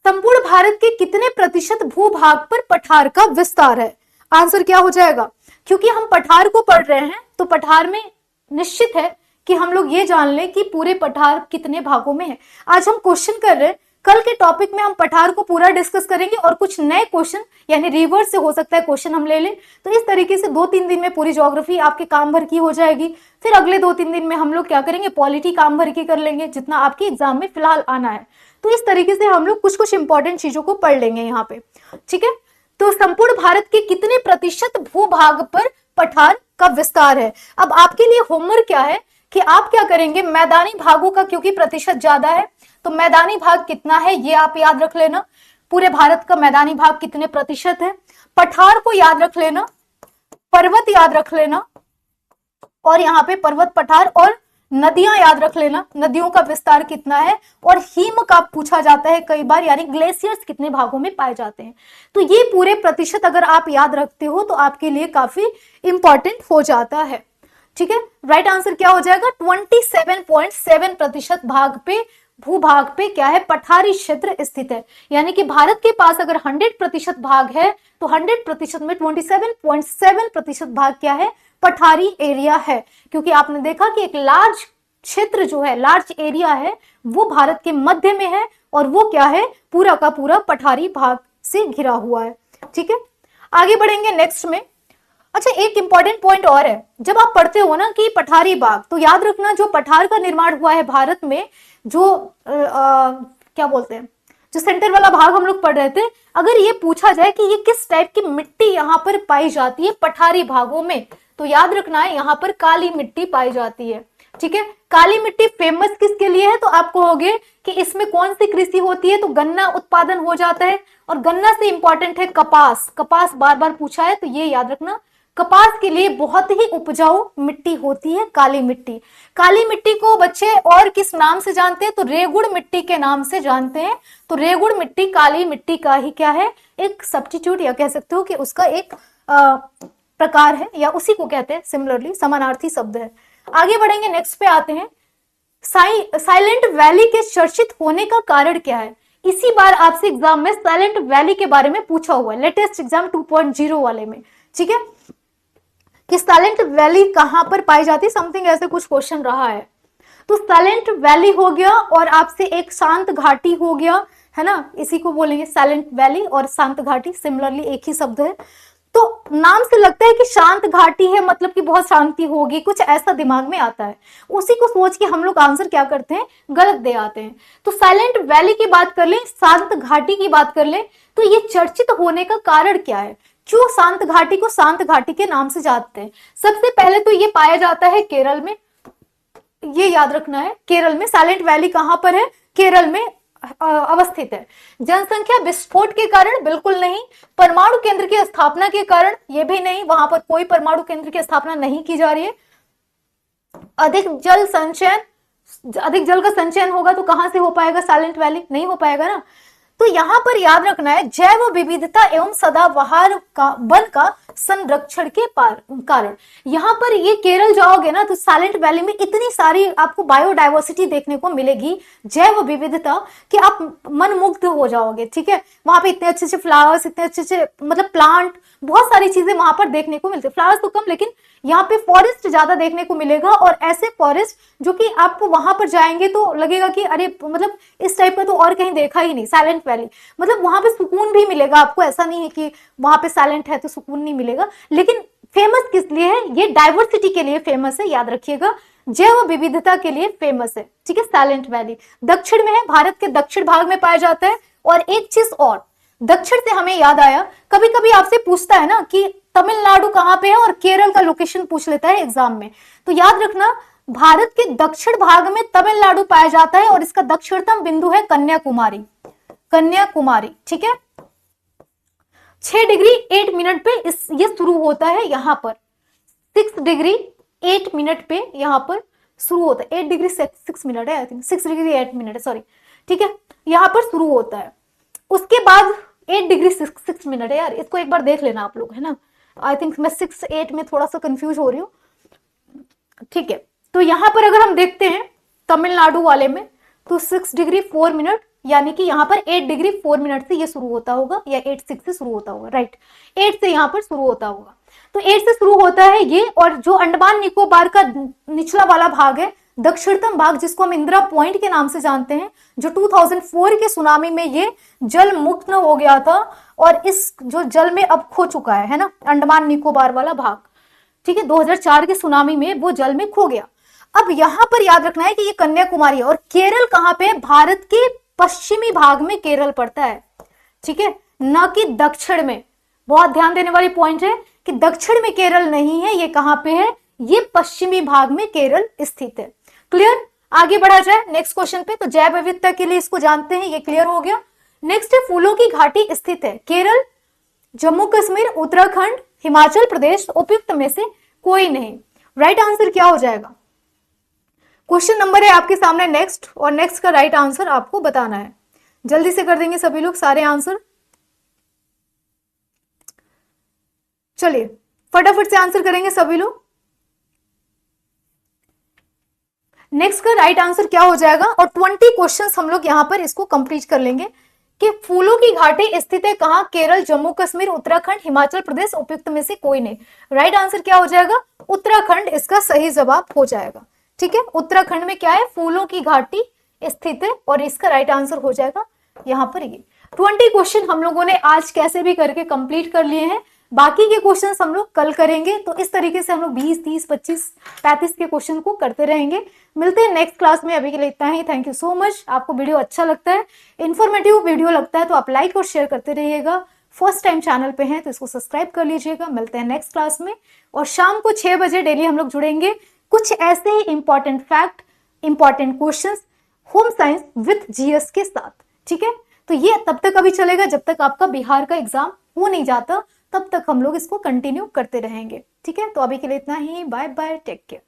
संपूर्ण भारत के कितने प्रतिशत भूभाग पर पठार का विस्तार है? आंसर क्या हो जाएगा, क्योंकि हम पठार को पढ़ रहे हैं तो पठार में निश्चित है कि हम लोग ये जान लें कि पूरे पठार कितने भागों में है। आज हम क्वेश्चन कर रहे हैं, कल के टॉपिक में हम पठार को पूरा डिस्कस करेंगे, और कुछ नए क्वेश्चन यानी रिवर्स से हो सकता है क्वेश्चन हम ले लें। तो इस तरीके से 2-3 दिन में पूरी ज्योग्राफी आपके काम भर की हो जाएगी। फिर अगले 2-3 दिन में हम लोग क्या करेंगे, पॉलिटी काम भर की कर लेंगे, जितना आपके एग्जाम में फिलहाल आना है। तो इस तरीके से हम लोग कुछ कुछ इंपॉर्टेंट चीजों को पढ़ लेंगे यहाँ पे। ठीक है, तो संपूर्ण भारत के कितने प्रतिशत भूभाग पर पठार का विस्तार है? अब आपके लिए होमवर्क क्या है कि आप क्या करेंगे, मैदानी भागों का क्योंकि प्रतिशत ज्यादा है, तो मैदानी भाग कितना है ये आप याद रख लेना। पूरे भारत का मैदानी भाग कितने प्रतिशत है, पठार को याद रख लेना, पर्वत याद रख लेना, और यहाँ पे पर्वत, पठार और नदियां याद रख लेना, नदियों का विस्तार कितना है, और हिम का पूछा जाता है कई बार, यानी ग्लेशियर्स कितने भागों में पाए जाते हैं। तो ये पूरे प्रतिशत अगर आप याद रखते हो तो आपके लिए काफी इंपॉर्टेंट हो जाता है। ठीक है, राइट आंसर क्या हो जाएगा, 27.7% भाग पे, भूभाग पे क्या है, पठारी क्षेत्र स्थित है। यानी कि भारत के पास अगर 100% भाग है तो 100% में 27.7% भाग क्या है, पठारी एरिया है। क्योंकि आपने देखा कि एक लार्ज क्षेत्र जो है, लार्ज एरिया है, वो भारत के मध्य में है, और वो क्या है, पूरा का पूरा पठारी भाग से घिरा हुआ है। ठीक है, आगे बढ़ेंगे नेक्स्ट में। अच्छा, एक इंपॉर्टेंट पॉइंट और है, जब आप पढ़ते हो ना कि पठारी भाग, तो याद रखना जो पठार का निर्माण हुआ है भारत में, जो क्या बोलते हैं, जो सेंटर वाला भाग हम लोग पढ़ रहे थे, अगर ये पूछा जाए कि ये किस टाइप की मिट्टी यहाँ पर पाई जाती है पठारी भागों में, तो याद रखना है यहाँ पर काली मिट्टी पाई जाती है। ठीक है, काली मिट्टी फेमस किसके लिए है, तो आप कहोगे कि इसमें कौन सी कृषि होती है, तो गन्ना उत्पादन हो जाता है, और गन्ना से इंपॉर्टेंट है कपास। कपास बार बार पूछा है तो ये याद रखना, कपास के लिए बहुत ही उपजाऊ मिट्टी होती है काली मिट्टी। काली मिट्टी को बच्चे और किस नाम से जानते हैं, तो रेगुड़ मिट्टी के नाम से जानते हैं। तो रेगुड़ मिट्टी काली मिट्टी का ही क्या है, एक सब्स्टिट्यूट, या कह सकते हो कि उसका एक प्रकार है, या उसी को कहते हैं, सिमिलरली समानार्थी शब्द है। आगे बढ़ेंगे, नेक्स्ट पे आते हैं। साइलेंट वैली के चर्चित होने का कारण क्या है। इसी बार आपसे एग्जाम में साइलेंट वैली के बारे में पूछा हुआ है, लेटेस्ट एग्जाम 2.0 वाले में। ठीक है, कि साइलेंट वैली कहां पर पाई जाती है, समथिंग ऐसे कुछ क्वेश्चन रहा है। तो साइलेंट वैली हो गया, और आपसे एक शांत घाटी हो गया, है ना, इसी को बोलेंगे साइलेंट वैली और शांत घाटी, सिमिलरली एक ही शब्द है। तो नाम से लगता है कि शांत घाटी है, मतलब कि बहुत शांति होगी, कुछ ऐसा दिमाग में आता है, उसी को सोच के हम लोग आंसर क्या करते हैं, गलत दे आते हैं। तो साइलेंट वैली की बात कर ले, शांत घाटी की बात कर ले, तो ये चर्चित होने का कारण क्या है, क्यों शांत घाटी को शांत घाटी के नाम से जानते हैं। सबसे पहले तो ये पाया जाता है केरल में, ये याद रखना है, केरल में। साइलेंट वैली कहां पर है, केरल में अवस्थित है। जनसंख्या विस्फोट के कारण, बिल्कुल नहीं। परमाणु केंद्र की स्थापना के कारण, ये भी नहीं, वहां पर कोई परमाणु केंद्र की स्थापना नहीं की जा रही है। अधिक जल संचयन, अधिक जल का संचयन होगा तो कहां से हो पाएगा, साइलेंट वैली नहीं हो पाएगा ना। तो यहां पर याद रखना है, जैव विविधता एवं सदाबहार का वन का संरक्षण के कारण। यहां पर ये केरल जाओगे ना, तो साइलेंट वैली में इतनी सारी आपको बायोडाइवर्सिटी देखने को मिलेगी, जैव विविधता, कि आप मनमुग्ध हो जाओगे। ठीक है, वहां पे इतने अच्छे अच्छे फ्लावर्स, इतने अच्छे अच्छे मतलब प्लांट, बहुत सारी चीजें वहां पर देखने को मिलती है। फ्लावर्स तो कम, लेकिन यहाँ पे फॉरेस्ट ज्यादा देखने को मिलेगा, और ऐसे फॉरेस्ट जो कि आपको वहां पर जाएंगे तो लगेगा कि अरे मतलब इस टाइप का तो और कहीं देखा ही नहीं, साइलेंट वैली। मतलब वहां पे सुकून भी मिलेगा आपको, ऐसा नहीं है कि वहां पे साइलेंट है तो सुकून नहीं मिलेगा। लेकिन फेमस किस लिए है, ये डाइवर्सिटी के लिए फेमस है, याद रखिएगा, जैव विविधता के लिए फेमस है। ठीक है, साइलेंट वैली दक्षिण में है, भारत के दक्षिण भाग में पाया जाता है। और एक चीज और, दक्षिण से हमें याद आया, कभी कभी आपसे पूछता है ना कि तमिलनाडु कहां पे है, और केरल का लोकेशन पूछ लेता है एग्जाम में। तो याद रखना, भारत के दक्षिण भाग में तमिलनाडु पाया जाता है, और इसका दक्षिणतम बिंदु है कन्याकुमारी। कन्याकुमारी, ठीक है, 6 डिग्री 8 मिनट पे ये शुरू होता है। यहां पर 6 डिग्री 8 मिनट पे यहां पर शुरू होता है। 8 डिग्री 6 मिनट है, आई थिंक 6 डिग्री 8 मिनट है, सॉरी। ठीक है, यहां पर शुरू होता है। उसके बाद 8 डिग्री 6 मिनट है, यार इसको एक बार देख लेना आप लोग, है ना। आई थिंक मैं 6 8 में थोड़ा सा कंफ्यूज हो रही हूँ। ठीक है, तो यहां पर अगर हम देखते हैं तमिलनाडु वाले में, तो 6 डिग्री 4 मिनट, यानी कि यहाँ पर 8 डिग्री 4 मिनट से ये शुरू होता होगा, या 8 6 से शुरू होता होगा, राइट, 8 से यहाँ पर शुरू होता होगा। तो 8 से शुरू होता है ये। और जो अंडमान निकोबार का निचला वाला भाग है, दक्षिणतम भाग, जिसको हम इंदिरा पॉइंट के नाम से जानते हैं, जो 2004 के सुनामी में ये जल मुक्त हो गया था, और इस जो जल में अब खो चुका है ना, अंडमान निकोबार वाला भाग। ठीक है, 2004 के सुनामी में वो जल में खो गया। अब यहां पर याद रखना है कि ये कन्याकुमारी है, और केरल कहां पे है, भारत के पश्चिमी भाग में केरल पड़ता है। ठीक है, न कि दक्षिण में। बहुत ध्यान देने वाली पॉइंट है कि दक्षिण में केरल नहीं है, ये कहां पे है, ये पश्चिमी भाग में केरल स्थित है। क्लियर, आगे बढ़ा जाए नेक्स्ट क्वेश्चन पे। तो जैव विविधता के लिए इसको जानते हैं, ये क्लियर हो गया। नेक्स्ट है, फूलों की घाटी स्थित है केरल, जम्मू कश्मीर, उत्तराखंड, हिमाचल प्रदेश, उपयुक्त में से कोई नहीं। राइट आंसर क्या हो जाएगा, क्वेश्चन नंबर है आपके सामने नेक्स्ट, और नेक्स्ट का राइट आंसर आपको बताना है। जल्दी से कर देंगे सभी लोग सारे आंसर, चलिए फटाफट से आंसर करेंगे सभी लोग। नेक्स्ट का राइट आंसर क्या हो जाएगा, और 20 क्वेश्चंस हम लोग यहां पर इसको कंप्लीट कर लेंगे कि फूलों की घाटी स्थित है कहां, केरल, जम्मू कश्मीर, उत्तराखंड, हिमाचल प्रदेश, उपयुक्त में से कोई नहीं। राइट आंसर क्या हो जाएगा, उत्तराखंड इसका सही जवाब हो जाएगा। ठीक है, उत्तराखंड में क्या है, फूलों की घाटी स्थित है, और इसका राइट आंसर हो जाएगा यहाँ पर ये। 20 क्वेश्चन हम लोगों ने आज कैसे भी करके कंप्लीट कर लिए हैं, बाकी के क्वेश्चंस हम लोग कल करेंगे। तो इस तरीके से हम लोग 20 30 25 35 के क्वेश्चन को करते रहेंगे। मिलते हैं नेक्स्ट क्लास में, अभी के लिए इतना ही। Thank you so much. आपको वीडियो अच्छा लगता है, इन्फॉर्मेटिव वीडियो लगता है, तो आप लाइक और शेयर करते रहिएगा। फर्स्ट टाइम चैनल पे हैं तो इसको सब्सक्राइब कर लीजिएगा। मिलते हैं नेक्स्ट क्लास में, और शाम को 6 बजे डेली हम लोग जुड़ेंगे कुछ ऐसे ही important fact, important questions home science with GS के साथ। ठीक है, तो ये तब तक अभी चलेगा जब तक आपका बिहार का एग्जाम हो नहीं जाता, तब तक हम लोग इसको कंटिन्यू करते रहेंगे। ठीक है, तो अभी के लिए इतना ही। Bye bye, take care.